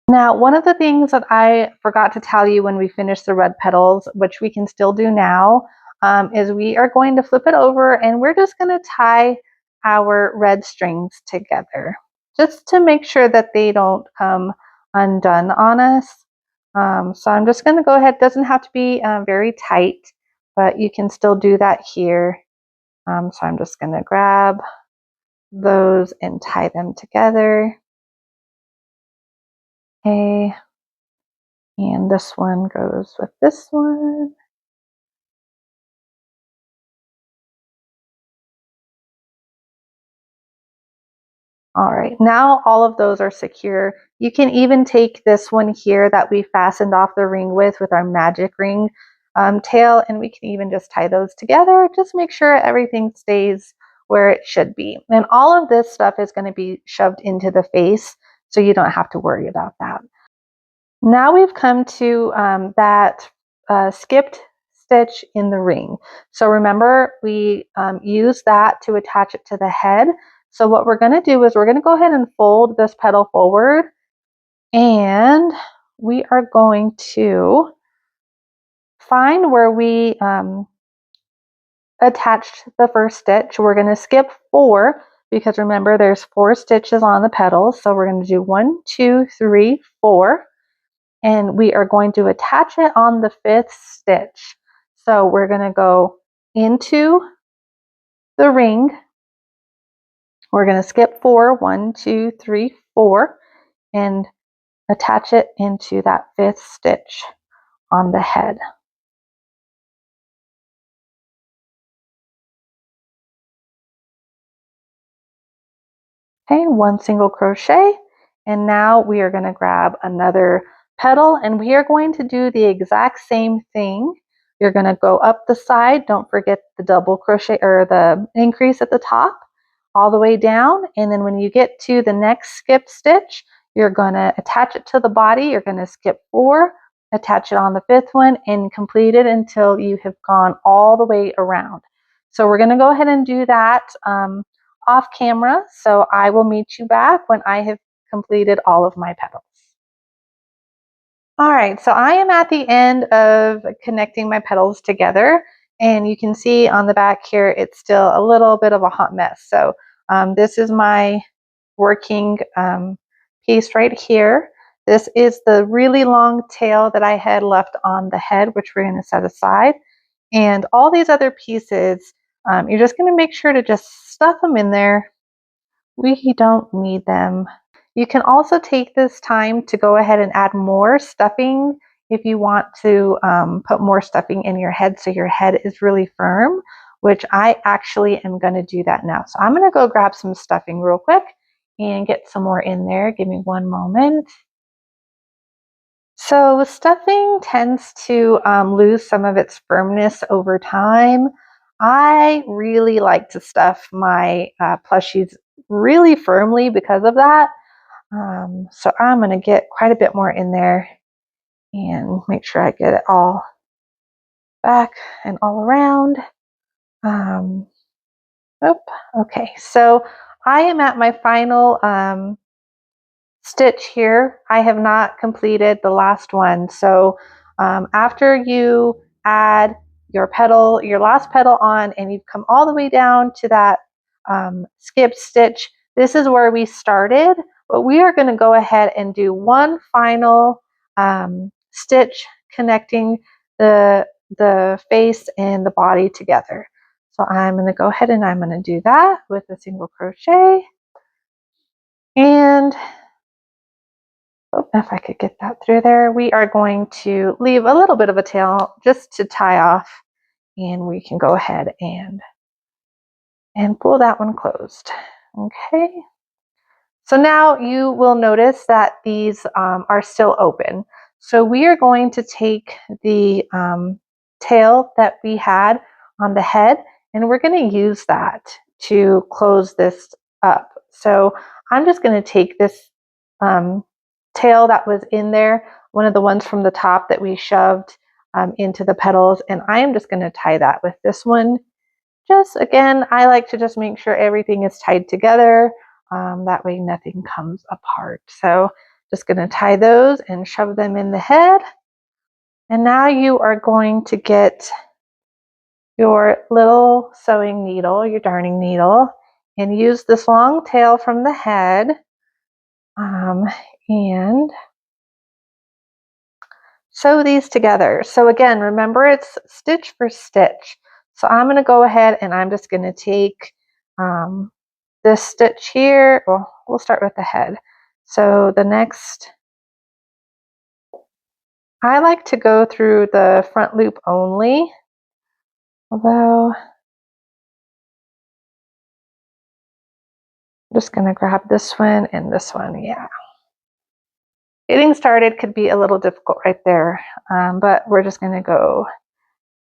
Now, one of the things that I forgot to tell you when we finished the red petals, which we can still do now, is we are going to flip it over and we're just going to tie our red strings together just to make sure that they don't come undone on us. So I'm just going to go ahead. It doesn't have to be very tight, but you can still do that here. So I'm just going to grab those and tie them together. Okay. And this one goes with this one. All right, now all of those are secure. You can even take this one here that we fastened off the ring with our magic ring tail, and we can even just tie those together. Just make sure everything stays where it should be. And all of this stuff is going to be shoved into the face, so you don't have to worry about that. Now we've come to that skipped stitch in the ring. So remember, we use that to attach it to the head. So what we're going to do is we're going to go ahead and fold this petal forward, and we are going to find where we attached the first stitch. We're going to skip 4 because remember there's 4 stitches on the petals. So we're going to do 1, 2, 3, 4. And we are going to attach it on the 5th stitch. So we're going to go into the ring. We're going to skip 4, 1, 2, 3, 4, and attach it into that 5th stitch on the head. Okay, 1 single crochet, and now we are going to grab another petal and we are going to do the exact same thing. You're going to go up the side. Don't forget the double crochet or the increase at the top all the way down, and then when you get to the next skip stitch, you're going to attach it to the body. You're going to skip 4, attach it on the 5th one, and complete it until you have gone all the way around. So we're going to go ahead and do that off camera, so I will meet you back when I have completed all of my petals. All right, so I am at the end of connecting my petals together, and you can see on the back here it's still a little bit of a hot mess. So this is my working piece right here. This is the really long tail that I had left on the head, which we're going to set aside. And all these other pieces, you're just going to make sure to just stuff them in there. We don't need them. You can also take this time to go ahead and add more stuffing if you want to put more stuffing in your head so your head is really firm, which I actually am going to do that now. So I'm going to go grab some stuffing real quick and get some more in there. Give me one moment. So stuffing tends to lose some of its firmness over time. I really like to stuff my plushies really firmly because of that. So I'm going to get quite a bit more in there and make sure I get it all back and all around. Oh, okay. So I am at my final stitch here. I have not completed the last one. So after you add your petal, your last petal on, and you've come all the way down to that skip stitch, this is where we started, but we are going to go ahead and do one final stitch connecting the face and the body together. So I'm going to go ahead and I'm going to do that with a single crochet. And if I could get that through there, we are going to leave a little bit of a tail just to tie off, and we can go ahead and pull that one closed. Okay. So now you will notice that these are still open. So we are going to take the tail that we had on the head, and we're going to use that to close this up. So I'm just going to take this tail that was in there, one of the ones from the top that we shoved into the petals, and I am just going to tie that with this one. Just again, I like to just make sure everything is tied together. That way nothing comes apart. So just going to tie those and shove them in the head. And now you are going to get your little sewing needle, your darning needle, and use this long tail from the head and sew these together. So again, remember it's stitch for stitch. So I'm going to go ahead and I'm just going to take this stitch here. Well, we'll start with the head. So the next, I like to go through the front loop only, although I'm just going to grab this one and this one. Yeah. Getting started could be a little difficult right there, but we're just going to go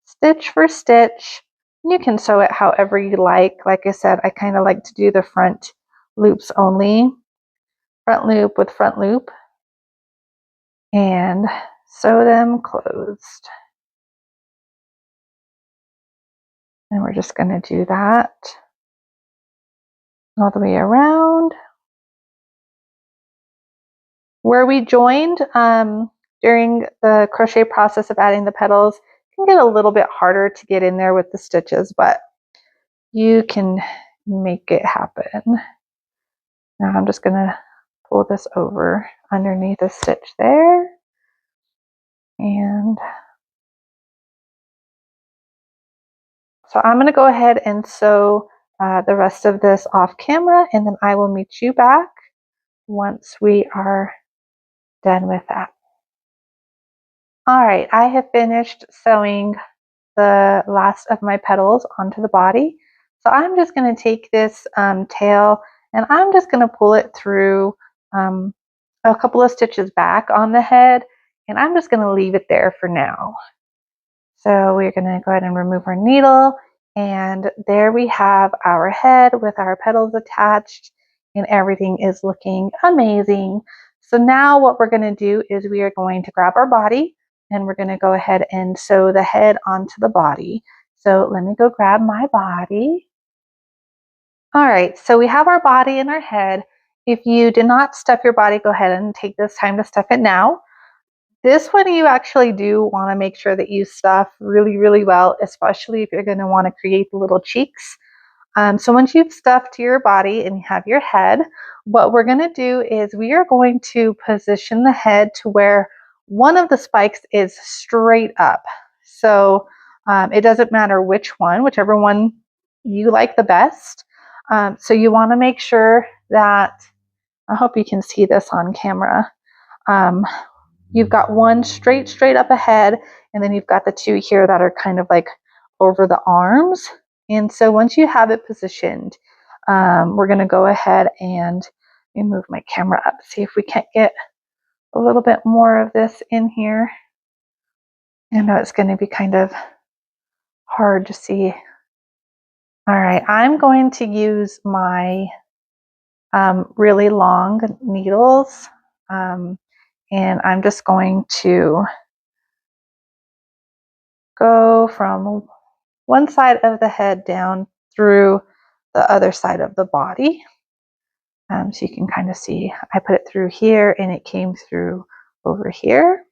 stitch for stitch. You can sew it however you like. Like I said, I kind of like to do the front loops only. Front loop with front loop and sew them closed. And we're just going to do that all the way around. Where we joined during the crochet process of adding the petals, it can get a little bit harder to get in there with the stitches, but you can make it happen. Now I'm just going to pull this over underneath a stitch there. And so I'm going to go ahead and sew the rest of this off camera, and then I will meet you back once we are done with that. All right, I have finished sewing the last of my petals onto the body. So I'm just going to take this tail and I'm just going to pull it through a couple of stitches back on the head, and I'm just going to leave it there for now. So we're going to go ahead and remove our needle, and there we have our head with our petals attached, and everything is looking amazing. So now what we're going to do is we are going to grab our body and we're going to go ahead and sew the head onto the body. So let me go grab my body. All right, so we have our body and our head. If you did not stuff your body, go ahead and take this time to stuff it now. This one you actually do want to make sure that you stuff really, really well, especially if you're going to want to create the little cheeks. So once you've stuffed your body and you have your head, what we're going to do is we are going to position the head to where one of the spikes is straight up. So it doesn't matter which one, whichever one you like the best. So you want to make sure that, I hope you can see this on camera. You've got one straight up ahead, and then you've got the two here that are kind of like over the arms. And so once you have it positioned, we're going to go ahead and move my camera up, see if we can't get a little bit more of this in here. I know it's going to be kind of hard to see. All right, I'm going to use my really long needles, and I'm just going to go from one side of the head down through the other side of the body. So you can kind of see, I put it through here and it came through over here.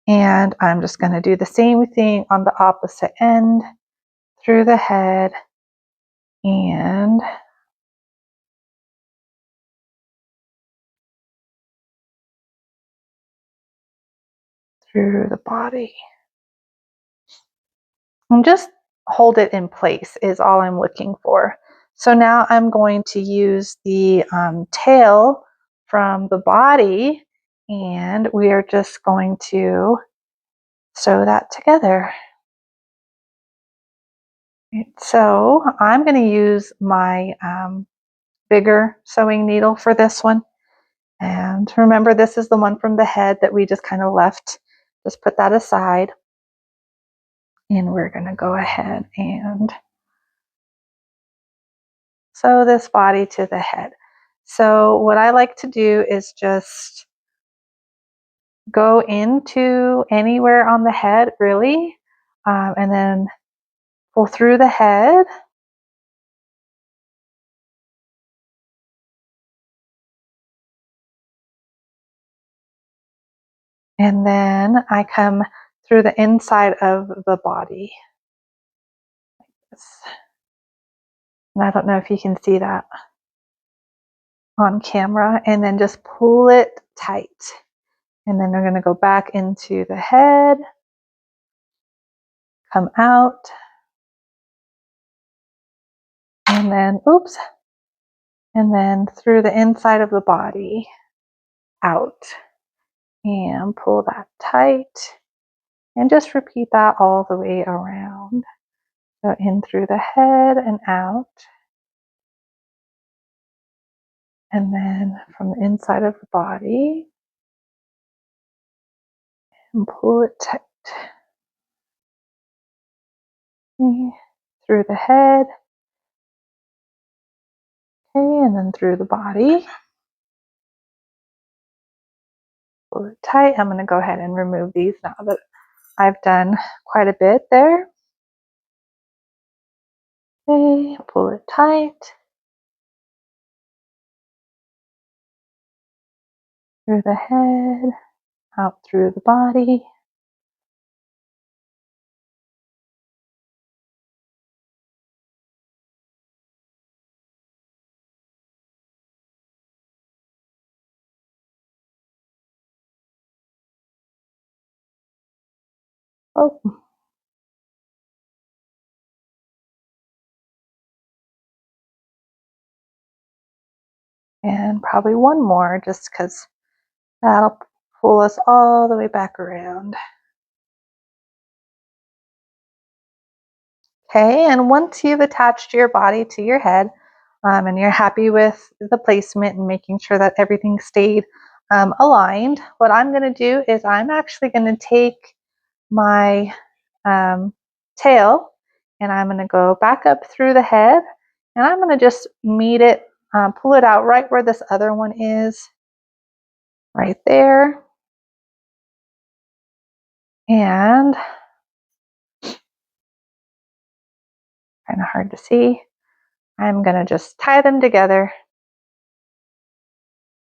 And I'm just going to do the same thing on the opposite end, through the head and through the body. And just hold it in place is all I'm looking for. So now I'm going to use the tail from the body, and we are just going to sew that together. So I'm going to use my bigger sewing needle for this one. And remember, this is the one from the head that we just kind of left. Just put that aside. And we're going to go ahead and sew this body to the head. So what I like to do is just go into anywhere on the head, really, and then pull through the head. And then I come through the inside of the body. Like this. And I don't know if you can see that on camera. And then just pull it tight. And then we're going to go back into the head, come out, and then, oops, and then through the inside of the body, out, and pull that tight, and just repeat that all the way around. So in through the head and out, and then from the inside of the body, and pull it tight. Through the head, okay, and then through the body. Pull it tight. I'm going to go ahead and remove these now that I've done quite a bit there. Okay, pull it tight. Through the head, out through the body. Oh. And probably one more, just because that'll pull us all the way back around. Okay, and once you've attached your body to your head, and you're happy with the placement and making sure that everything stayed aligned, what I'm going to do is I'm actually going to take my tail and I'm going to go back up through the head, and I'm going to just meet it, pull it out right where this other one is, right there. And kind of hard to see. I'm going to just tie them together.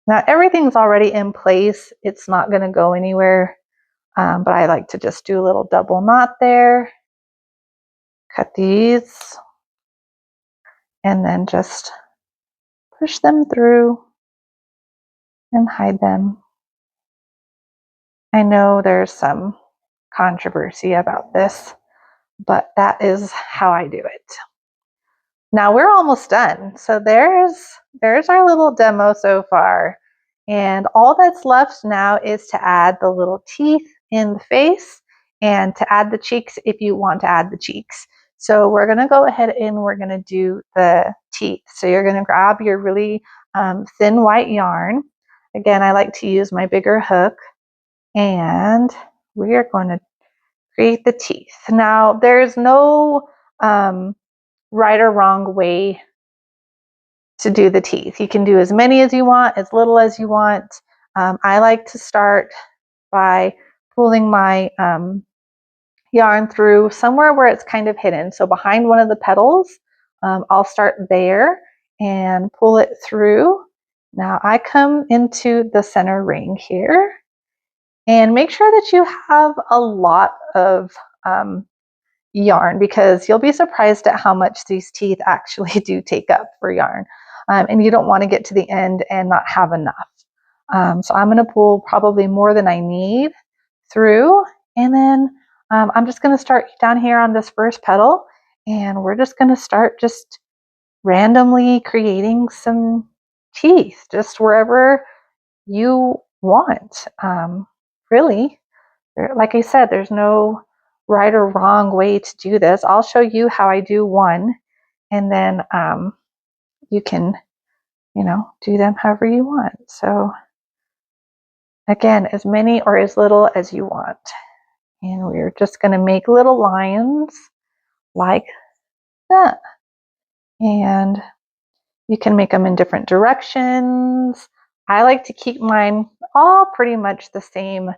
Now everything's already in place. It's not going to go anywhere, but I like to just do a little double knot there. Cut these and then just push them through and hide them. I know there's some controversy about this, but that is how I do it. Now we're almost done. So there's our little demo so far. And all that's left now is to add the little teeth in the face and to add the cheeks if you want to add the cheeks. So we're going to go ahead and we're going to do the teeth. So you're going to grab your really thin white yarn. Again, I like to use my bigger hook, and we are going to create the teeth. Now, there's no right or wrong way to do the teeth. You can do as many as you want, as little as you want. I like to start by pulling my yarn through somewhere where it's kind of hidden. So behind one of the petals, I'll start there and pull it through. Now I come into the center ring here, and make sure that you have a lot of yarn, because you'll be surprised at how much these teeth actually do take up for yarn. And you don't want to get to the end and not have enough. So I'm going to pull probably more than I need through, and then I'm just going to start down here on this first petal, and we're just going to start just randomly creating some teeth just wherever you want. Really, like I said, there's no right or wrong way to do this. I'll show you how I do one, and then you can, do them however you want. So again, as many or as little as you want. And we're just going to make little lines like that. And you can make them in different directions. I like to keep mine all pretty much the same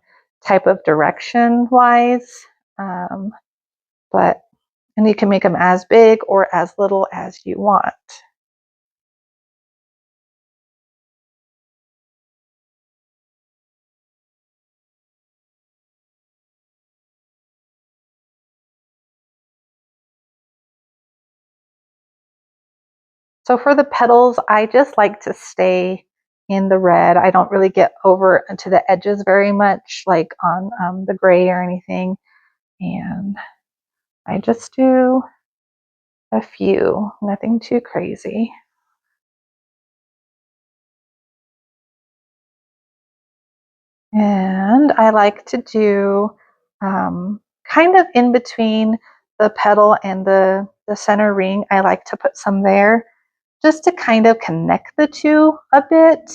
type of direction wise. And you can make them as big or as little as you want. So for the petals, I just like to stay in the red. I don't really get over to the edges very much, like on the gray or anything. And I just do a few, nothing too crazy. And I like to do kind of in between the petal and the center ring. I like to put some there just to kind of connect the two a bit.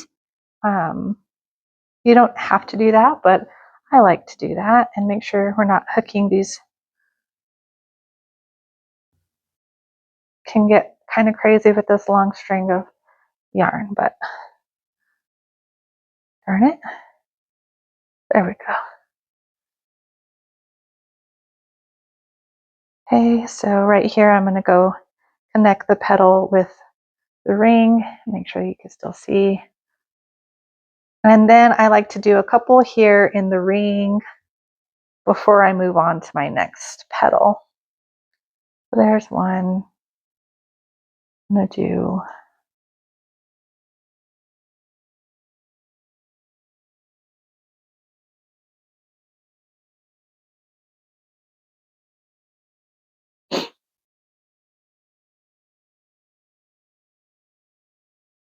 You don't have to do that, but I like to do that and make sure we're not hooking these. Can get kind of crazy with this long string of yarn, but darn it. There we go. Okay, so right here I'm going to go connect the petal with the ring, make sure you can still see. And then I like to do a couple here in the ring before I move on to my next petal. So there's one. I'm going to do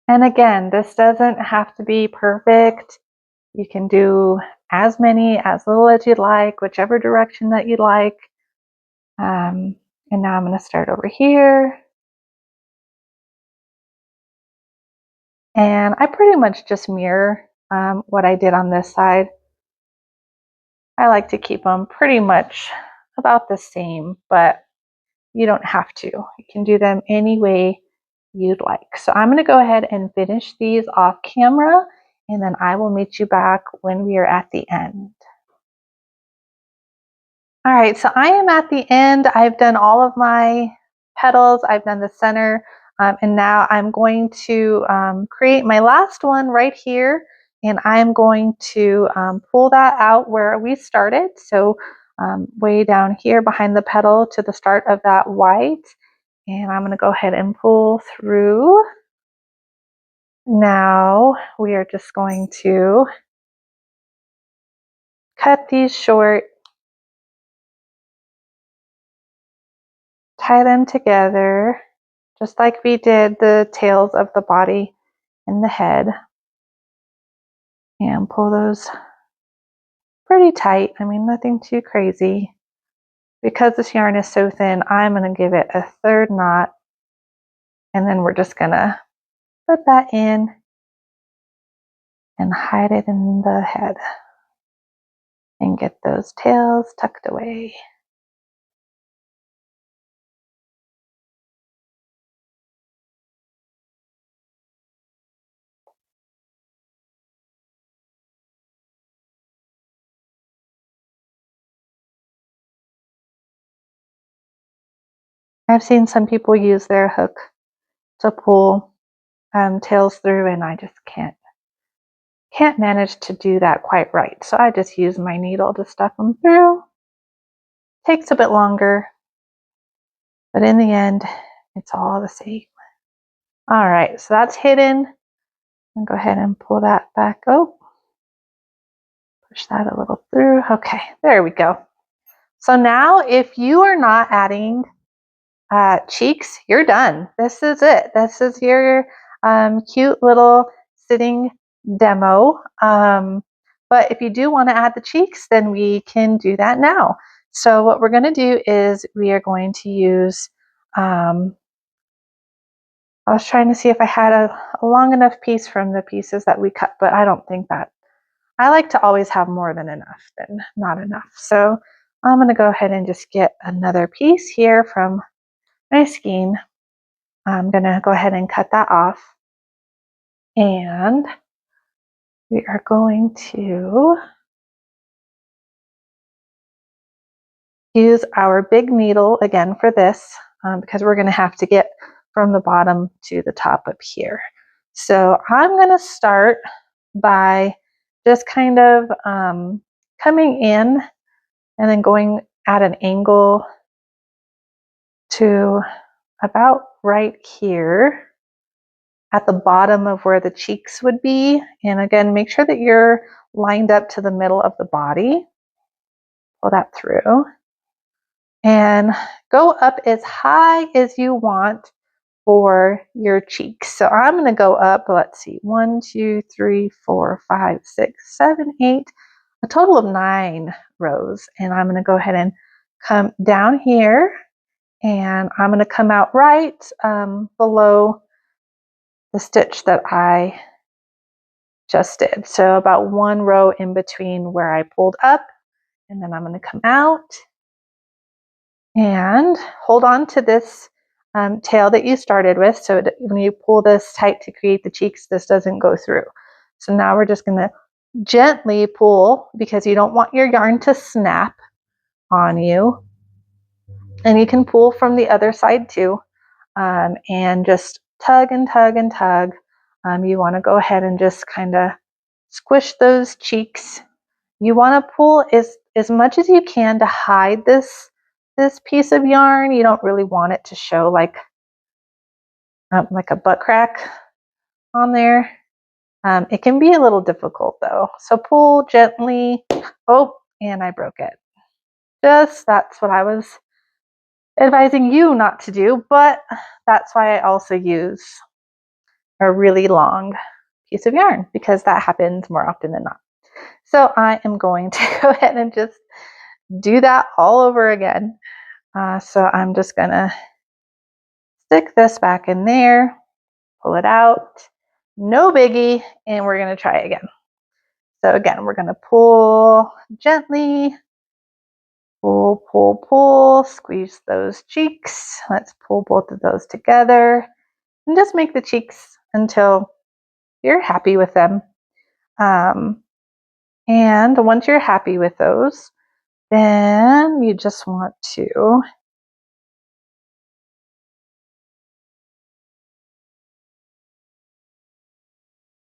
and again, this doesn't have to be perfect. You can do as many, as little as you'd like, whichever direction that you'd like. And now I'm going to start over here. And I pretty much just mirror what I did on this side. I like to keep them pretty much about the same, but you don't have to. You can do them any way you'd like. So I'm going to go ahead and finish these off camera, and then I will meet you back when we are at the end. All right, so I am at the end. I've done all of my petals. I've done the center, and now I'm going to create my last one right here, and I'm going to pull that out where we started. So way down here behind the petal to the start of that white, and I'm going to go ahead and pull through. Now we are just going to cut these short, tie them together, just like we did the tails of the body and the head, and pull those pretty tight. I mean, nothing too crazy. Because this yarn is so thin, I'm going to give it a third knot, and then we're just going to put that in and hide it in the head and get those tails tucked away. I've seen some people use their hook to pull tails through, and I just can't manage to do that quite right. So I just use my needle to stuff them through. Takes a bit longer, but in the end, it's all the same. All right, so that's hidden. And go ahead and pull that back. Oh, push that a little through. Okay, there we go. So now if you are not adding cheeks, you're done. This is it. This is your cute little sitting demo. But if you do want to add the cheeks, then we can do that now. So what we're going to do is we are going to use, I was trying to see if I had a long enough piece from the pieces that we cut, but I don't think that. I like to always have more than enough than not enough. So I'm going to go ahead and just get another piece here from my skein. I'm going to go ahead and cut that off. And we are going to use our big needle again for this because we're going to have to get from the bottom to the top up here. So I'm going to start by just kind of coming in and then going at an angle to about right here at the bottom of where the cheeks would be. And again, make sure that you're lined up to the middle of the body. Pull that through. And go up as high as you want for your cheeks. So I'm going to go up, let's see, 1, 2, 3, 4, 5, 6, 7, 8, a total of 9 rows. And I'm going to go ahead and come down here, and I'm going to come out right below the stitch that I just did. So about 1 row in between where I pulled up, and then I'm going to come out and hold on to this tail that you started with. So when you pull this tight to create the cheeks, this doesn't go through. So now we're just going to gently pull because you don't want your yarn to snap on you. And you can pull from the other side too, and just tug and tug and tug. You want to go ahead and just kind of squish those cheeks. You want to pull as much as you can to hide this piece of yarn. You don't really want it to show like a butt crack on there. It can be a little difficult though. So pull gently. Oh, and I broke it. That's what I was advising you not to do, but that's why I also use a really long piece of yarn because that happens more often than not. So I am going to go ahead and just do that all over again. So I'm just gonna stick this back in there, pull it out, no biggie, and we're gonna try again. So again, we're gonna pull gently, pull, pull, pull, squeeze those cheeks. Let's pull both of those together and just make the cheeks until you're happy with them. And once you're happy with those, then you just want to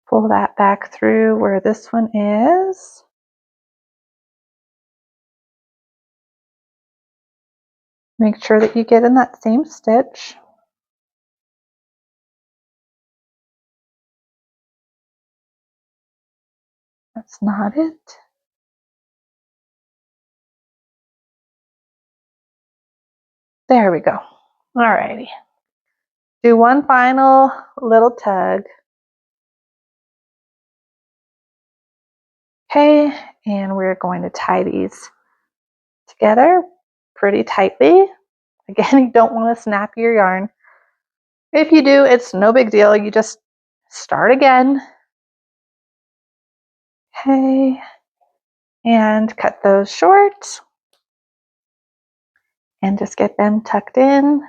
pull that back through where this one is. Make sure that you get in that same stitch. That's not it. There we go. Alrighty. Do one final little tug. Okay, and we're going to tie these together pretty tightly. Again, you don't want to snap your yarn. If you do, it's no big deal. You just start again. Okay, and cut those short and just get them tucked in.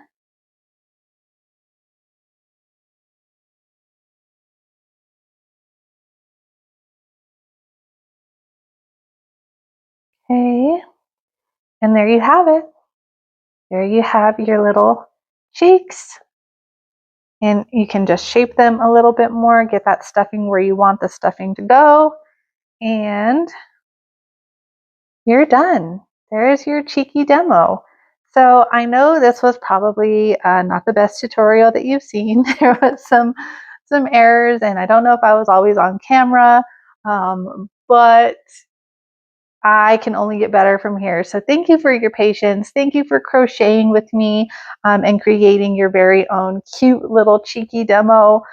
Okay, and there you have it. There you have your little cheeks. And you can just shape them a little bit more, get that stuffing where you want the stuffing to go, and you're done. There's your cheeky demo. So I know this was probably not the best tutorial that you've seen. There was some errors, and I don't know if I was always on camera, but I can only get better from here. So thank you for your patience. Thank you for crocheting with me and creating your very own cute little cheeky demo.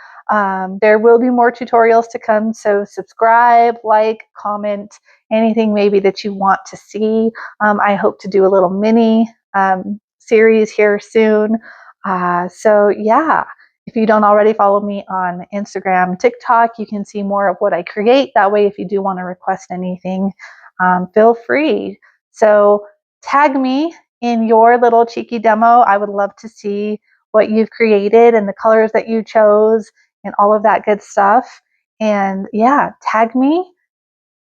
There will be more tutorials to come, so subscribe, like, comment, anything maybe that you want to see. I hope to do a little mini series here soon. So yeah, if you don't already follow me on Instagram, TikTok, you can see more of what I create. That way, if you do want to request anything, feel free. So tag me in your little cheeky demo. I would love to see what you've created and the colors that you chose and all of that good stuff. And yeah, tag me.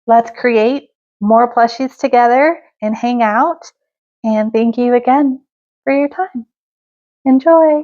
Let's create more plushies together and hang out. And thank you again for your time. Enjoy.